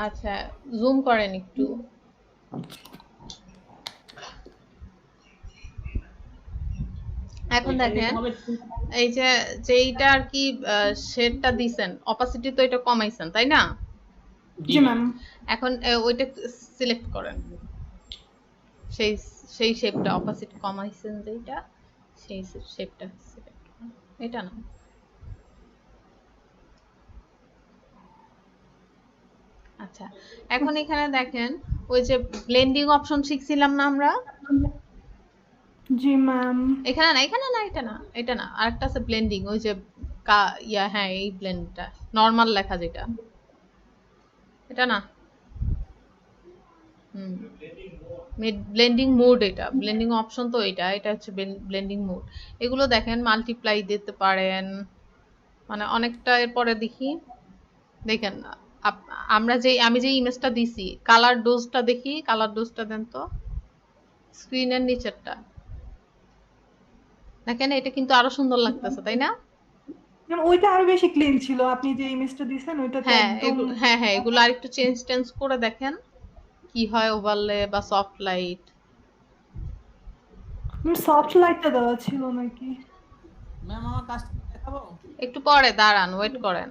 আচ্ছা জুম করেন একটু। এখন দেখেন এই যে যেইটা আর কি শেডটা দিছেন, অপাসিটি তো এটা কমাইছেন তাই না? জি ম্যাম। এখন ওইটা সিলেক্ট করেন, সেই সেই শেপটা, অপাসিটি কমাইছেন যেটা সেই শেপটা সিলেক্ট করেন। এটা না, আচ্ছা এখন এখানে দেখেন ওই যে ব্লেন্ডিং অপশন শিখছিলাম না আমরা? জি ম্যাম। এখানে না, এখানে না, এটা না, এটা না, আরেকটা আছে ব্লেন্ডিং, ওই যে হ্যাঁ এই ব্লেন্ডটা নরমাল লেখা যেটা, এটা না। ব্লেন্ডিং মোড, এটা ব্লেন্ডিং অপশন তো, এটা হচ্ছে ব্লেন্ডিং মোড। এগুলো দেখেন মাল্টিপ্লাই দিতে পারেন, মানে অনেকটা। এরপরে দেখি, দেখেন আমি যে ইমেজটা দিছি, কালার ডোজটা দেখি, কালার ডোজটা দেন তো স্ক্রিনের নিচেরটা। দেখেন এটা কিন্তু আরো সুন্দর লাগতেছে তাই না? ম্যাম ওইটা আরো বেশি ক্লিন ছিল, আপনি যে ইমেজটা দিছেন ওইটা তো হ্যাঁ একদম। হ্যাঁ হ্যাঁ এগুলো আরেকটু চেঞ্জ করে দেখেন কি হয়, ওভারলে বা সফট লাইট। সফট লাইটটা দেওয়া ছিল নাকি? ম্যাম আমার কাজটা দেখাবো? একটু পরে দাঁড়ান, ওয়েট করেন।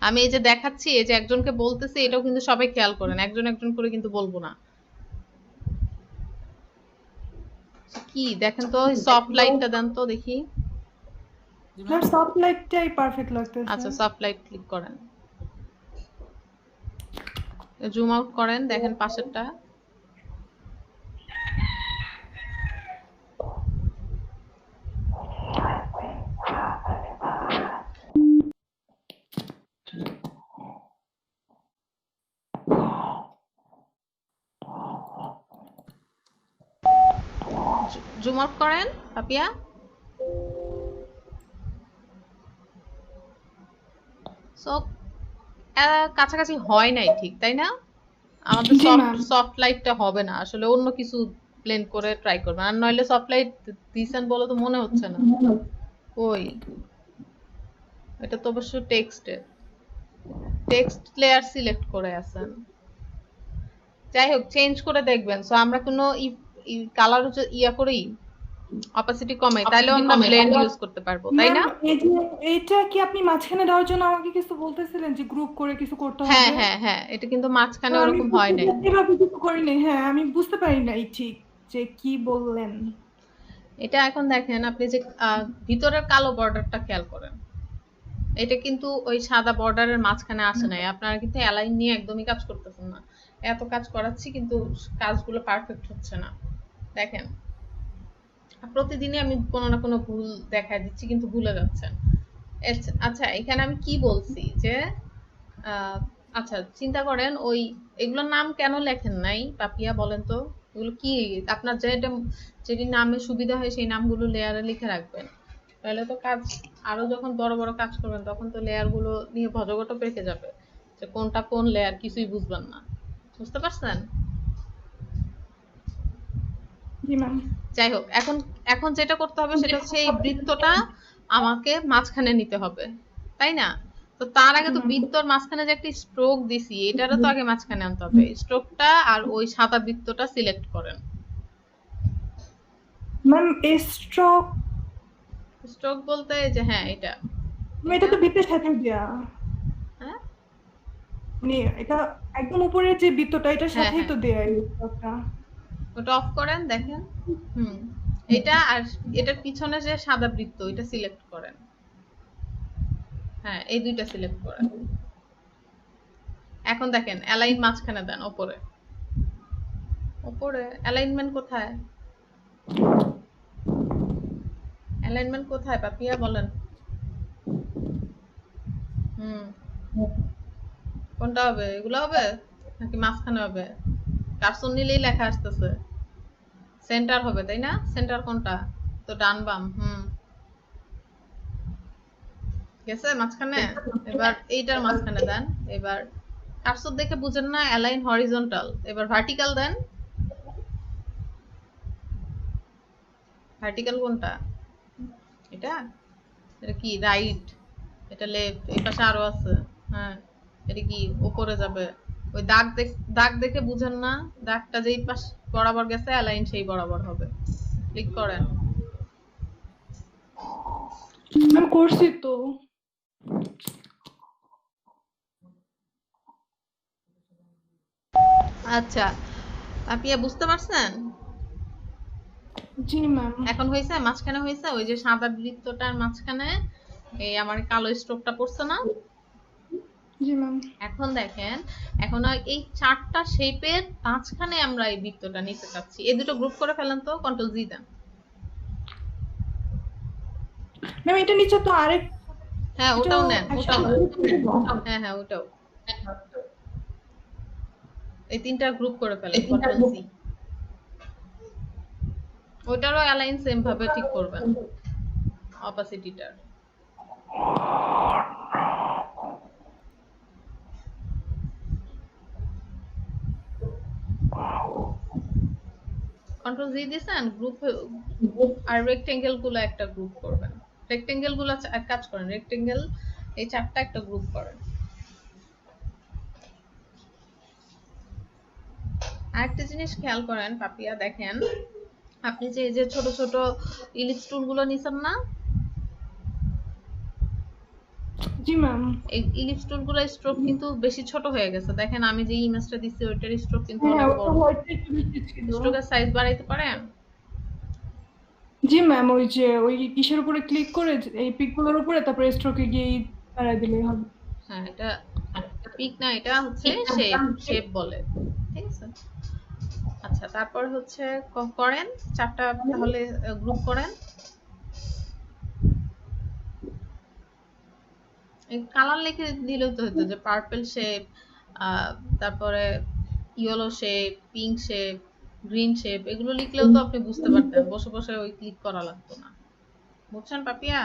আমি এই যে দেখাচ্ছি, এই যে একজনকে বলতেছি, এটাও কিন্তু সবাই খেয়াল করেন, একজন একজন করে কিন্তু বলবো না। কি দেখেন তো, সফট লাইটটা দেন তো দেখি। জি ম্যাম ম্যাম। সফট লাইটটাই পারফেক্ট লাগতেছে। আচ্ছা সফট লাইট ক্লিক করেন, জুম আউট করেন, দেখেন পাশেরটা। জুম আউট করেন পাপিয়া। সো কাছাকাছি হয় নাই ঠিক, তাই না? আমাদের জি ম্যাম। সফট লাইটটা হবে না, আসলে অন্য কিছু ব্লেন্ড করে ট্রাই করবেন, আর নইলে সফট লাইট দিছেন বলে তো মনে হচ্ছে না। ওই এটা তো অবশ্য টেক্সট লেয়ার সিলেক্ট করে আছেন। যাই হোক চেঞ্জ করে দেখবেন। সো আমরা কোনো কালার ইয়া করি, অপাসিটি কমাই, তাহলে আমরা ব্লেন্ড ইউজ করতে পারবো তাই না? ম্যাম এই যে এইটা কি আপনি মাঝখানে দেওয়ার জন্য আমাকে কিছু বলতেছিলেন যে গ্রুপ করে কিছু করতে হবে? হ্যাঁ হ্যাঁ হ্যাঁ এটা কিন্তু মাঝখানে আমি ওরকম হয় নাই। এভাবে কিছু করিনি। হ্যাঁ আমি বুঝতে পারি নাই ঠিক যে কি বললেন। এটা এখন দেখেন আপনি যে ভিতরের কালো বর্ডারটা খেয়াল করেন, এটা কিন্তু ওই সাদা বর্ডারের মাঝখানে আসে নাই। আপনারা কিন্তু অ্যালাইন নিয়ে একদমই কাজ করতেছেন না। এত কাজ করাচ্ছি কিন্তু কাজগুলো পারফেক্ট হচ্ছে না। দেখেন প্রতিদিনই আমি কোনো না কোনো ভুল দেখায় দিচ্ছি কিন্তু ভুলে যাচ্ছেন। আচ্ছা এখানে আমি কি বলছি যে আচ্ছা চিন্তা করেন, ওই এগুলোর নাম কেন লেখেন নাই পাপিয়া বলেন তো? এগুলো কি আপনার যেটি নামে সুবিধা হয় সেই নামগুলো লেয়ারে লিখে রাখবেন। তাহলে তো কাজ আরো যখন বড় বড় কাজ করবেন তখন তো লেয়ার গুলো নিয়ে ভজগট পেকে যাবে, যে কোনটা কোন লেয়ার কিছুই বুঝবেন না। বুঝতে পারছেন? জি ম্যাম। যাই হোক, এখন এখন যেটা করতে হবে সেটা হচ্ছে এই বৃত্তটা আমাকে মাঝখানে নিতে হবে, তাই না? তো তার আগে তো বৃত্তর মাঝখানে যে একটা স্ট্রোক দিছি, এটারও তো আগে মাঝখানে আনতে হবে। স্ট্রোকটা আর ওই সাদা বৃত্তটা সিলেক্ট করেন। ম্যাম এই স্ট্রোক স্ট্রোক বলতে এই যে হ্যাঁ এটা এটা তো বৃত্তের সাথে দেয়া, হ্যাঁ মানে এটা একদম উপরের যে বৃত্তটা এটার হ্যাঁ, সাথেই হ্যাঁ। তো দেয়া এই স্ট্রোকটা। ওটা অফ করেন, দেখেন। এটা আর এটার পিছনে যে সাদা বৃত্ত এটা সিলেক্ট করেন। হ্যাঁ, এই দুইটা সিলেক্ট করেন। এখন দেখেন অ্যালাইন মাঝখানে দেন, উপরে উপরে অ্যালাইনমেন্ট কোথায়? অ্যালাইনমেন্ট কোথায় পাপিয়া বলেন? কোনটা হবে? এগুলো হবে নাকি মাঝখানে হবে? কার্সন নিলেই লেখা আসতেছে সেন্টার হবে, তাই না? সেন্টার কোনটা? তো ডান বাম। গেছে মাঝখানে? এবার এইটার মাঝখানে দেন। এবার কার্সর দেখে বুঝেন না অ্যালাইন হরিজন্টাল, এবার ভার্টিক্যাল দেন। ভার্টিক্যাল কোনটা? এটা এটা কি রাইট, এটা লেফট, এই পাশে আরো আছে। হ্যাঁ, এটা কি উপরে যাবে? ওই দাগ দেখে বুঝেন না, দাগটা যেই পাশ বরাবর গেছে অ্যালাইন সেই বরাবর হবে। ক্লিক করেন। ম্যাম করছি তো। আচ্ছা, আপনি বুঝতে পারছেন? জি ম্যাম। এখন হয়েছে? মাঝখানে হয়েছে? ওই যে সাদা বৃত্তটার মাঝখানে এই আমার কালো স্ট্রোকটা পড়ছে না? জি ম্যাম। এখন দেখেন, এখন এই চারটা শেপের মাঝখানে আমরা এই বৃত্তটা নিতে চাচ্ছি। এই দুটো গ্রুপ করে ফেলেন তো, কন্ট্রোল জি দেন। ম্যাম এটা নিচে তো আরেক, হ্যাঁ ওটাও নেন, ওটাও হ্যাঁ হ্যাঁ ওটাও। এই তিনটা গ্রুপ করে ফেলেন, কন্ট্রোল সি। ওটারও অ্যালাইন সেম ভাবে ঠিক করবেন, অপাসিটিটার। কন্ট্রোল জি দিছেন, গ্রুপ আর রেক্টেঙ্গেল গুলো একটা গ্রুপ করবেন। রেক্টেঙ্গেল গুলো এক কাজ করেন, রেক্টেঙ্গেল এই চারটা একটা গ্রুপ করেন। আরেকটা জিনিস খেয়াল করেন পাপিয়া, দেখেন আপনি যে এই যে ছোট ছোট ইলিপস টুল গুলো নিছেন না, জি ম্যাম। এই ইলিপস টুল গুলো স্ট্রোক কিন্তু বেশি ছোট হয়ে গেছে। দেখেন আমি যে ইমেজটা দিচ্ছি ওইটার স্ট্রোক কিন্তু অনেক বড়। স্ট্রোকের সাইজ বাড়াইতে পারেন? জি ম্যাম, ওই যে ওই কিসের উপরে ক্লিক করে এই পিকগুলোর উপরে তারপরে স্ট্রোকে গিয়ে বাড়াই দিলেই হবে। হ্যাঁ, এটা পিক না, এটা হচ্ছে শেপ বলে, ঠিক আছে? আচ্ছা, তারপর হচ্ছে করেন চারটা, তাহলে গ্রুপ করেন। এই কালার লিখে দিলেও তো হতো, যে পার্পল শেপ, তারপরে yellow shape, pink shape, green shape, এগুলো লিখলেও তো আপনি বুঝতে পারতেন, বসে বসে ওই ক্লিক করা লাগতো না। বুঝছেন পাপিয়া?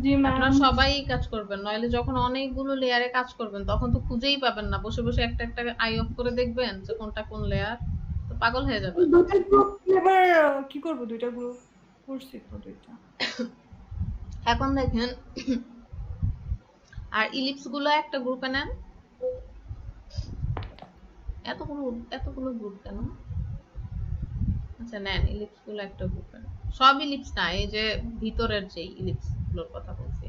জি ম্যাম। আপনারা সবাই কাজ করবেন, নইলে যখন অনেকগুলো লেয়ারে কাজ করবেন তখন তো খুঁজেই পাবেন না। বসে বসে একটা একটা আই অফ করে দেখবেন যে কোনটা কোন লেয়ার, তো পাগল হয়ে যাবেন। দুইটা গ্রুপ এবার কি করব? দুইটা গ্রুপ করছি তো দুইটা। এখন দেখেন, আর ইলিপস গুলো একটা গ্রুপে নেন। এতগুলো গ্রুপ কেন? আচ্ছা নেন, ইলিপস গুলো একটা গ্রুপে নেন। সব ইলিপস না, এই যে ভিতরের যে ইলিপস গুলোর কথা বলছি,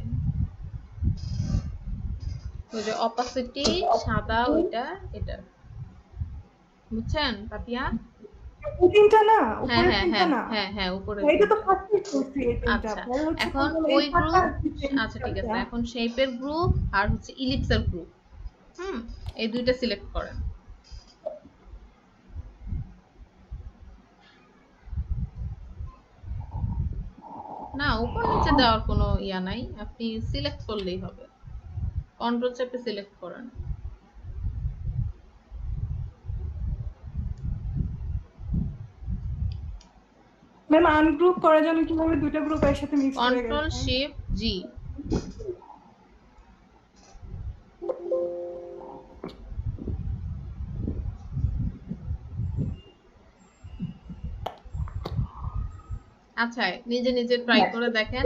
ওই যে অপাসিটি সাদা ওইটা, এটা বুঝছেন পাপিয়া? তিনটা না, হ্যাঁ উপরে হ্যাঁ তিনটা হ্যাঁ না। হ্যাঁ হ্যাঁ উপরে এটা তো ফার্স্টে করছি এই তিনটা। আচ্ছা, পরে হচ্ছে এখন এই ওই গ্রুপ, চারটা আচ্ছা ঠিক আছে, এখন শেপের গ্রুপ আর হচ্ছে ইলিপসের গ্রুপ, এই দুইটা সিলেক্ট করেন। না, উপর নিচে দেওয়ার কোনো ইয়া নাই, আপনি সিলেক্ট করলেই হবে। কন্ট্রোল চেপে সিলেক্ট করেন। ম্যাম আনগ্রুপ করার জন্য কিভাবে দুটো গ্রুপ একসাথে মিক্স করে কন্ট্রোল গেছে? শিফট জি। আচ্ছা নিজে নিজে ট্রাই করে দেখেন।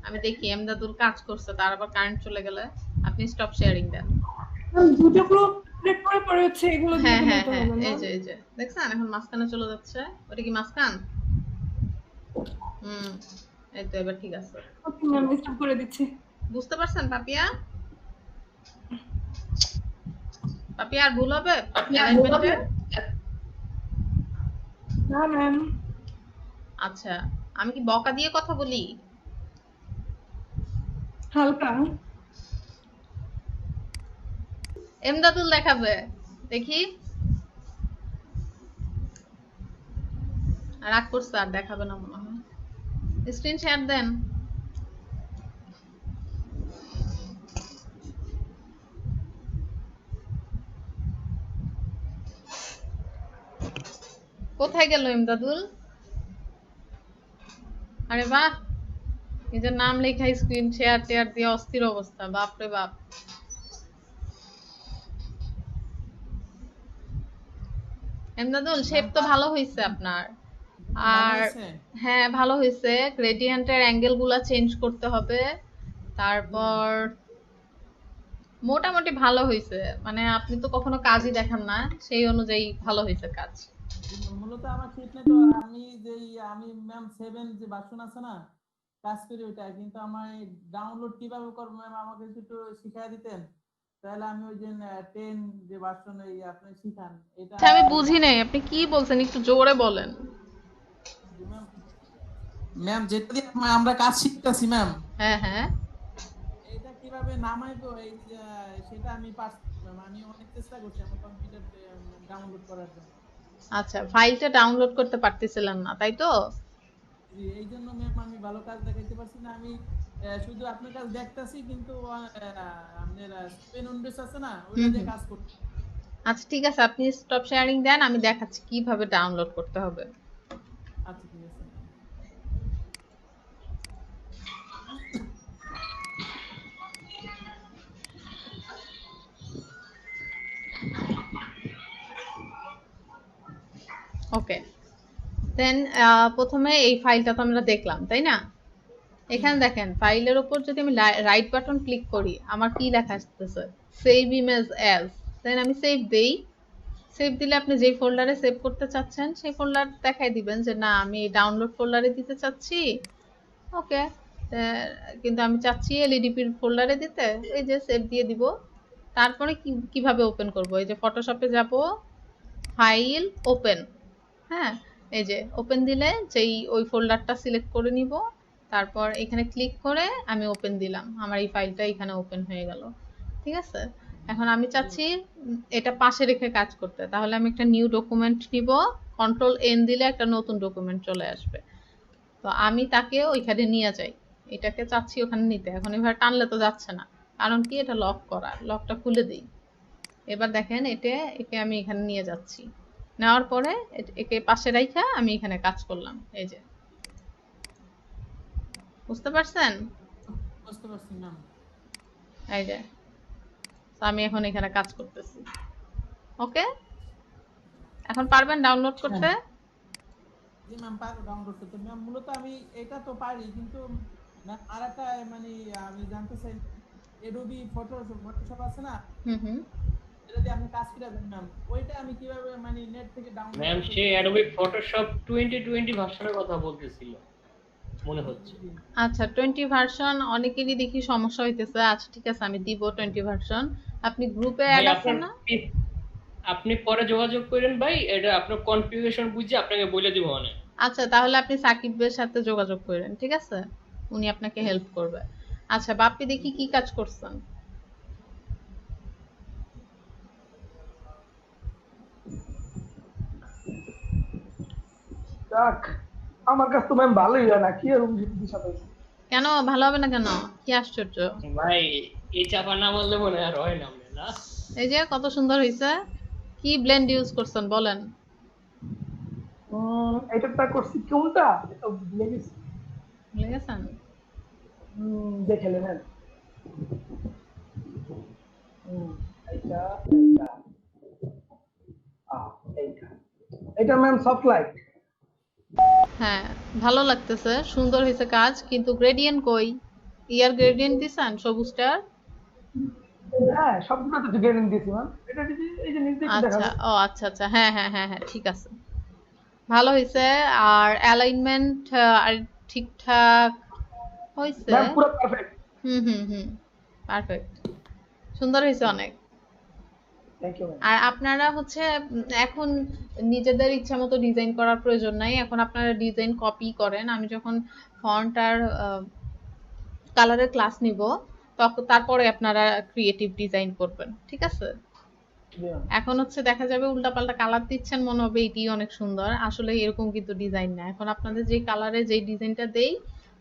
আমি দেখি এমদাদুল কাজ করছে, তার আবার কারেন্ট চলে গেলে আপনি স্টপ শেয়ারিং দেন। দুটো গ্রুপ ক্রিয়েট করে পরে হচ্ছে এগুলো দিয়ে হ্যাঁ হ্যাঁ দিলে তো হ্যাঁ, হবে না? এই যে দেখছেন এখন মাঝখানে চলে যাচ্ছে। ওটা কি মাঝখান? এই তো এবার ঠিক আছে। ওকে ম্যাম স্টপ করে দিচ্ছি। বুঝতে পারছেন পাপিয়া? পাপিয়া আর ভুল হবে অ্যালাইনমেন্টে? না ম্যাম। আচ্ছা আমি কি বকা দিয়ে কথা বলি? হালকা। এমদাদুল দেখাবে দেখি। রাগ করছে আর দেখাবে না মনে হয়। স্ক্রিন শেয়ার দেন। কোথায় গেল ইমদাদুল? আরে বাহ, নিজের নাম লেখা স্ক্রিন শেয়ার টেয়ার দিয়ে অস্থির অবস্থা। বাপরে বাপ। এমদাদুল শেপ তো ভালো হয়েছে আপনার। আর হ্যাঁ ভালো হয়েছে। গ্রেডিয়েন্টের অ্যাঙ্গেল গুলা চেঞ্জ করতে হবে। তারপর মোটামুটি ভালো হয়েছে, মানে আপনি তো কখনো কাজই দেখান না, সেই অনুযায়ী ভালো হয়েছে কাজ। মূলত আমার ঠিক নেই তো, আমি ম্যাম 7 যে ভার্সন আছে না কাজ করি ওটা, কিন্তু আমার ডাউনলোড কিভাবে করব ম্যাম আমাকে একটু শিখিয়ে দিতেন, তাহলে আমি ওই যে 10 যে ভার্সন এই আপনি শিখান এটা। আচ্ছা আমি বুঝি নাই আপনি কি বলছেন, একটু জোরে বলেন। ম্যাম যেটা দিয়ে আমরা কাজ শিখতেছি ম্যাম, হ্যাঁ হ্যাঁ, এটা কিভাবে নামাইবো এই সেটা আমি ম্যাম আমি অনেক চেষ্টা করছি আমার কম্পিউটারে ডাউনলোড করার জন্য। আচ্ছা ফাইলটা ডাউনলোড করতে পারতেছিলেন না তাই তো? এই জন্য ম্যাম আমি ভালো কাজ দেখাইতে পারছি না। আমি শুধু আপনার কাজ দেখতাছি, কিন্তু আপনার স্পেন উইন্ডোজ আছে না ওটা দিয়ে কাজ করতে। আচ্ছা ঠিক আছে, আপনি স্টপ শেয়ারিং দেন, আমি দেখাচ্ছি কিভাবে ডাউনলোড করতে হবে। আচ্ছা ঠিক আছে। ওকে দেন প্রথমে এই ফাইলটা তো আমরা দেখলাম তাই না? এখানে দেখেন ফাইলের উপর যদি আমি রাইট বাটন ক্লিক করি আমার কি লেখা আসতেছে, সেভ ইমেজ অ্যাজ। দেন আমি সেভ দেই। সেভ দিলে আপনি যেই ফোল্ডারে সেভ করতে চাচ্ছেন সেই ফোল্ডার দেখাই দিবেন যে না আমি ডাউনলোড ফোল্ডারে দিতে চাচ্ছি। ওকে, কিন্তু আমি চাচ্ছি এলইডিপির ফোল্ডারে দিতে, এই যে সেভ দিয়ে দিব। তারপরে কিভাবে ওপেন করব, এই যে ফটোশপে যাব, ফাইল ওপেন। হ্যাঁ এই যে ওপেন দিলে যেই ওই ফোল্ডারটা সিলেক্ট করে নিব, তারপর এখানে ক্লিক করে আমি ওপেন দিলাম, আমার এই ফাইলটা এখানে ওপেন হয়ে গেল। ঠিক আছে, এখন আমি চাচ্ছি এটা পাশে রেখে কাজ করতে, তাহলে আমি একটা নিউ ডকুমেন্ট নিব, কন্ট্রোল এন দিলে একটা নতুন ডকুমেন্ট চলে আসবে। তো আমি তাকে ওইখানে নিয়ে যাই, এটাকে চাচ্ছি ওখানে নিতে। এখন এবার টানলে তো যাচ্ছে না, কারণ কি এটা লক করা, লকটা খুলে দিই। এবার দেখেন একে আমি এখানে নিয়ে যাচ্ছি, নেওয়ার পরে একে পাশে রাইখা আমি এখানে কাজ করলাম। এই যে বুঝতে পারছেন? বুঝতে পারছি ম্যাম। এই যে আমি এখন এখানে কাজ করতেছি। ওকে, এখন পারবেন ডাউনলোড করতে? জি ম্যাম পারবো ডাউনলোড করতে ম্যাম। মূলত আমি এটা তো পারি, কিন্তু ম্যাম আরেকটা মানে আমি জানতে চাই অ্যাডোবি ফটোশপ আছে না, এটা দিয়ে আপনি কাজ কিভাবে ম্যাম, ওইটা আমি কিভাবে মানে নেট থেকে ডাউনলোড? ম্যাম সে অ্যাডোবি ফটোশপ 2020 ভার্সনের কথা বলতেছিল মনে হচ্ছে। আচ্ছা 20 ভার্সন অনেকেরই দেখি সমস্যা হইতেছে। আচ্ছা ঠিক আছে আমি দিব 20 ভার্সন। আপনি গ্রুপে অ্যাড আছেন না? আপনি পরে যোগাযোগ করেন ভাই, এটা আপনার কনফিগারেশন বুঝে আপনাকে বলে দিব মানে। আচ্ছা তাহলে আপনি সাকিবের সাথে যোগাযোগ করেন, ঠিক আছে? উনি আপনাকে হেল্প করবে। আচ্ছা বাপ্পি দেখি কি কাজ করছেন। যাক আমার কাছে তো ম্যাম ভালোই হয় না, কি এরকম বিষয়? কেন ভালো হবে না কেন? কি আশ্চর্য ভাই, এই চাপা না বললে মনে আর হয় না না। এই যে কত সুন্দর হইছে। কি ব্লেন্ড ইউজ করছেন বলেন? এটাটা করছি কোনটা এটা ভুলে গেছি। ভুলে গেছেন? দেখে নেন। এইটা এইটা এইটা এটা ম্যাম সফট লাইট। হ্যাঁ, ভালো লাগতেছে, সুন্দর হয়েছে কাজ, কিন্তু গ্রেডিয়েন্ট কই? ইয়ার গ্রেডিয়েন্ট দিছেন সবুজটার? হ্যাঁ সবগুলো তো গ্রেডিয়েন্ট দিয়েছি ম্যাম। এটা দিদি এই যে নিচে একটু আচ্ছা, দেখাবে। ও আচ্ছা আচ্ছা, হ্যাঁ হ্যাঁ হ্যাঁ হ্যাঁ, ঠিক আছে, ভালো হয়েছে। আর অ্যালাইনমেন্ট আর ঠিকঠাক হয়েছে। ম্যাম পুরো পারফেক্ট। হুম হুম হুম, পারফেক্ট, সুন্দর হয়েছে অনেক। Thank you ma'am. আর আপনারা হচ্ছে এখন নিজেদের ইচ্ছা মতো ডিজাইন করার প্রয়োজন নাই, এখন আপনারা ডিজাইন কপি করেন। আমি যখন ফন্ট আর কালারের ক্লাস নিব তখন তারপরে আপনারা ক্রিয়েটিভ ডিজাইন করবেন, ঠিক আছে? এখন হচ্ছে দেখা যাবে উল্টাপাল্টা কালার দিচ্ছেন, মনে হবে এটি অনেক সুন্দর, আসলে এরকম কিন্তু ডিজাইন না। এখন আপনাদের যে কালারে যে ডিজাইনটা দেই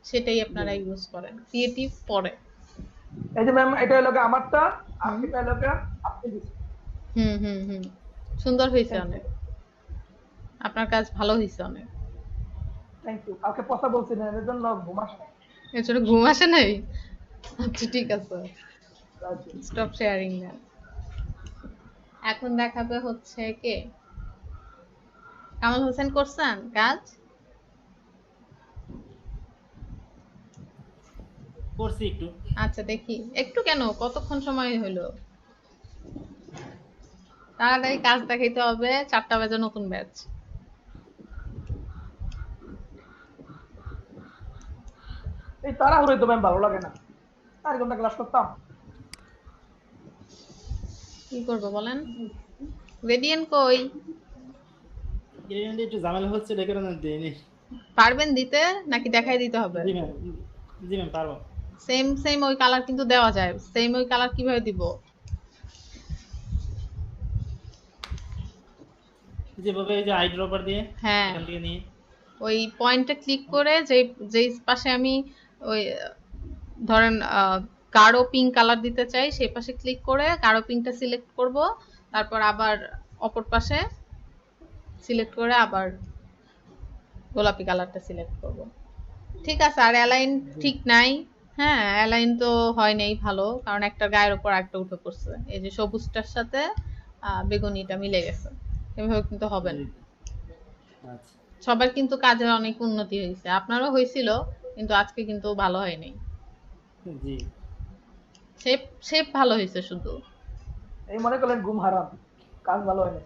সেটাই আপনারা ইউজ করেন, ক্রিয়েটিভ পরে। এই যে ম্যাম এটা হলো আমারটা আর এটা হলো আপনি দিছেন। হুম হুম হুম, সুন্দর হয়েছে অনেক, আপনার কাজ ভালো হয়েছে অনেক। Thank you. কালকে কথা বলছি না এর জন্য ঘুম আসে না। এর জন্য ঘুম আসে নাই? আচ্ছা ঠিক আছে, স্টপ শেয়ারিং না। এখন দেখাবে হচ্ছে কে? কামাল হোসেন করছেন কাজ? করছি একটু। আচ্ছা দেখি একটু, কেন কতক্ষণ সময় হলো? তাড়াতাড়ি কাজ দেখাইতে হবে, 4টা বাজে নতুন ব্যাচ। এই তাড়াহুড়ো তো ম্যাম ভালো লাগে না। 4 ঘন্টা ক্লাস করতাম। কি করবো বলেন? গ্রেডিয়েন্ট কই? গ্রেডিয়েন্ট একটু ঝামেলা হচ্ছে দেখে না দেইনি। পারবেন দিতে নাকি দেখাই দিতে হবে? জি ম্যাম, জি ম্যাম পারবো। সেম সেম ওই কালার কিন্তু দেওয়া যায়, সেম ওই কালার কিভাবে দিব? যেভাবে এই যে আই ড্রপার দিয়ে হ্যাঁ, এখান থেকে নিয়ে ওই পয়েন্টে ক্লিক করে যেই পাশে আমি ওই ধরেন গাঢ় পিঙ্ক কালার দিতে চাই, সেই পাশে ক্লিক করে গাঢ় পিঙ্কটা সিলেক্ট করব, তারপর আবার অপর পাশে সিলেক্ট করে আবার গোলাপি কালারটা সিলেক্ট করব। ঠিক আছে। আর অ্যালাইন ঠিক নাই। হ্যাঁ, অ্যালাইন তো হয় নাই ভালো, কারণ একটা গায়ের উপর একটা উঠে পড়ছে, এই যে সবুজটার সাথে বেগুনিটা মিলে গেছে, এভাবে কিন্তু হবে না। আচ্ছা সবার কিন্তু কাজের অনেক উন্নতি হয়েছে, আপনারও হয়েছিল, কিন্তু আজকে কিন্তু ভালো হয়নি। জি শেপ শেপ ভালো হয়েছে শুধু। এই মনে করলেন ঘুম হারাম, কাজ ভালো হয় না।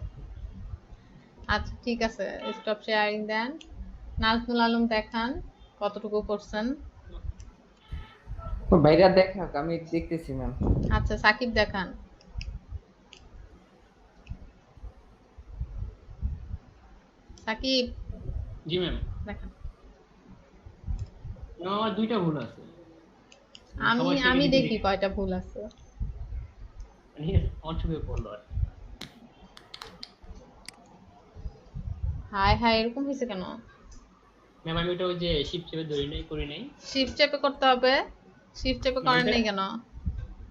আচ্ছা ঠিক আছে, স্টপ শেয়ারিং দেন। নাজমুল আলম দেখান কতটুকু করছেন। ভাইরা দেখাক, আমি দেখতেছি ম্যাম। আচ্ছা সাকিব দেখান। সাকিব জি ম্যাম, দেখান। আমার 2টা ভুল আছে। আমি দেখি কয়টা ভুল আছে। অসুবিধে পড়লো আর কি। হাই হাই, এরকম হয়েছে কেন? ম্যাম আমি ওটা ওই যে শিফট চেপে ধরি নাই, করি নাই। শিফট চেপে করতে হবে। শিফট চেপে করেন নাই কেন?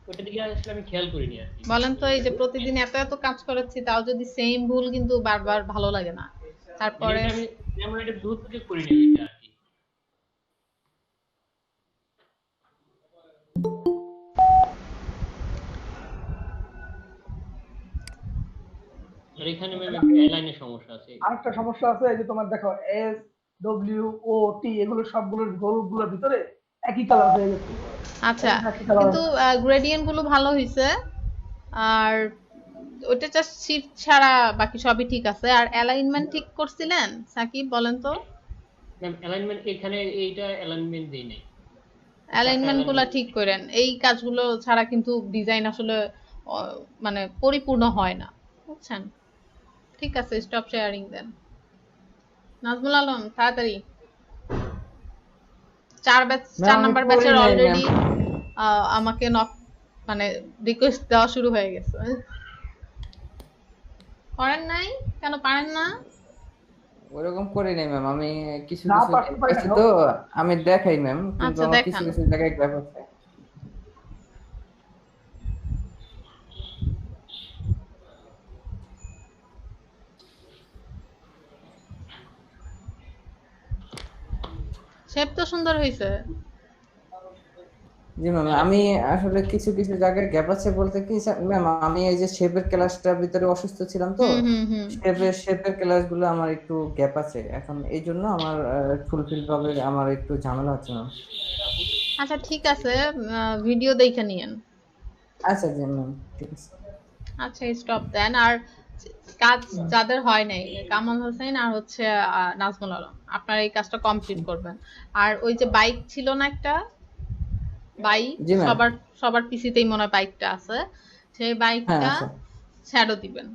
ওটা দিকে আসলে আমি খেয়াল করিনি আর কি। বলেন তো, এই যে প্রতিদিন এত এত কাজ করেছি, তাও যদি সেম ভুল, কিন্তু বারবার ভালো লাগে না। তারপরে আমি যেমন এটা দূর থেকে করি নাই এটা আর কি। আর এখানে ম্যাম একটা অ্যালাইনের সমস্যা আছে। আরেকটা সমস্যা আছে, এই যে তোমার দেখো এস ডব্লিউ ও টি এগুলো সবগুলোর গোলগুলোর ভিতরে একই কালার হয়ে গেছে। আচ্ছা, কিন্তু গ্রেডিয়েন্ট গুলো ভালো হয়েছে। আর ওটা জাস্ট শিফট ছাড়া বাকি সবই ঠিক আছে। আর অ্যালাইনমেন্ট ঠিক করছিলেন সাকিব, বলেন তো? ম্যাম অ্যালাইনমেন্ট এখানে এইটা অ্যালাইনমেন্ট দেই নাই। অ্যালাইনমেন্ট গুলো ঠিক করেন, এই কাজগুলো ছাড়া কিন্তু ডিজাইন আসলে মানে পরিপূর্ণ হয় না, বুঝছেন? ঠিক আছে, স্টপ শেয়ারিং দেন। নাজমুল আলম তাড়াতাড়ি। 4 নাম্বার ব্যাচের অলরেডি আমাকে নক মানে রিকোয়েস্ট দেওয়া শুরু হয়ে গেছে। করেন নাই কেন? পারেন না? ওরকম করি নাই ম্যাম, আমি কিছু না কিছু পারতে পারি আছে না। তো আমি দেখাই ম্যাম, কিন্তু আচ্ছা, আমার দেখান। কিছু কিছু জায়গায় গ্যাপ আছে। শেপ তো সুন্দর হয়েছে। জি ম্যাম, আমি আসলে কিছু কিছু জায়গায় গ্যাপ আছে বলতে কি ম্যাম, আমি এই যে শেপের ক্লাসটার ভিতরে অসুস্থ ছিলাম তো, হুম। শেপের ক্লাসগুলো আমার একটু গ্যাপ আছে এখন, এই জন্য আমার ফুলফিল ভাবে আমার একটু ঝামেলা হচ্ছে ম্যাম। আচ্ছা ঠিক আছে, ভিডিও দেখে নিয়েন। আচ্ছা জি ম্যাম, ঠিক আছে। আচ্ছা স্টপ দেন। আর কাজ যাদের হয় নাই, কামাল হোসেন আর হচ্ছে নাজমুল আলম, আপনারা এই কাজটা কমপ্লিট করবেন। আর ওই যে বাইক ছিল না একটা বাইক, জি ম্যাম। সবার পিসিতেই মনে হয় বাইকটা আছে, সেই হ্যাঁ বাইকটা আছে, শ্যাডো দিবেন।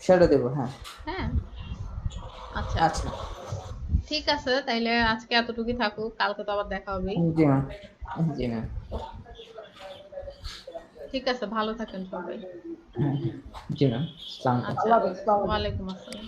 শ্যাডো দেবো, হ্যাঁ। হ্যাঁ আচ্ছা আচ্ছা ঠিক আছে, তাইলে আজকে এতটুকুই থাকুক, কালকে তো আবার দেখা হবে। জি ম্যাম, জি ম্যাম। ঠিক আছে, ভালো থাকেন সবাই। জি ম্যাম, আসসালামু আলাইকুম। আচ্ছা, ওয়ালাইকুম আসসালাম।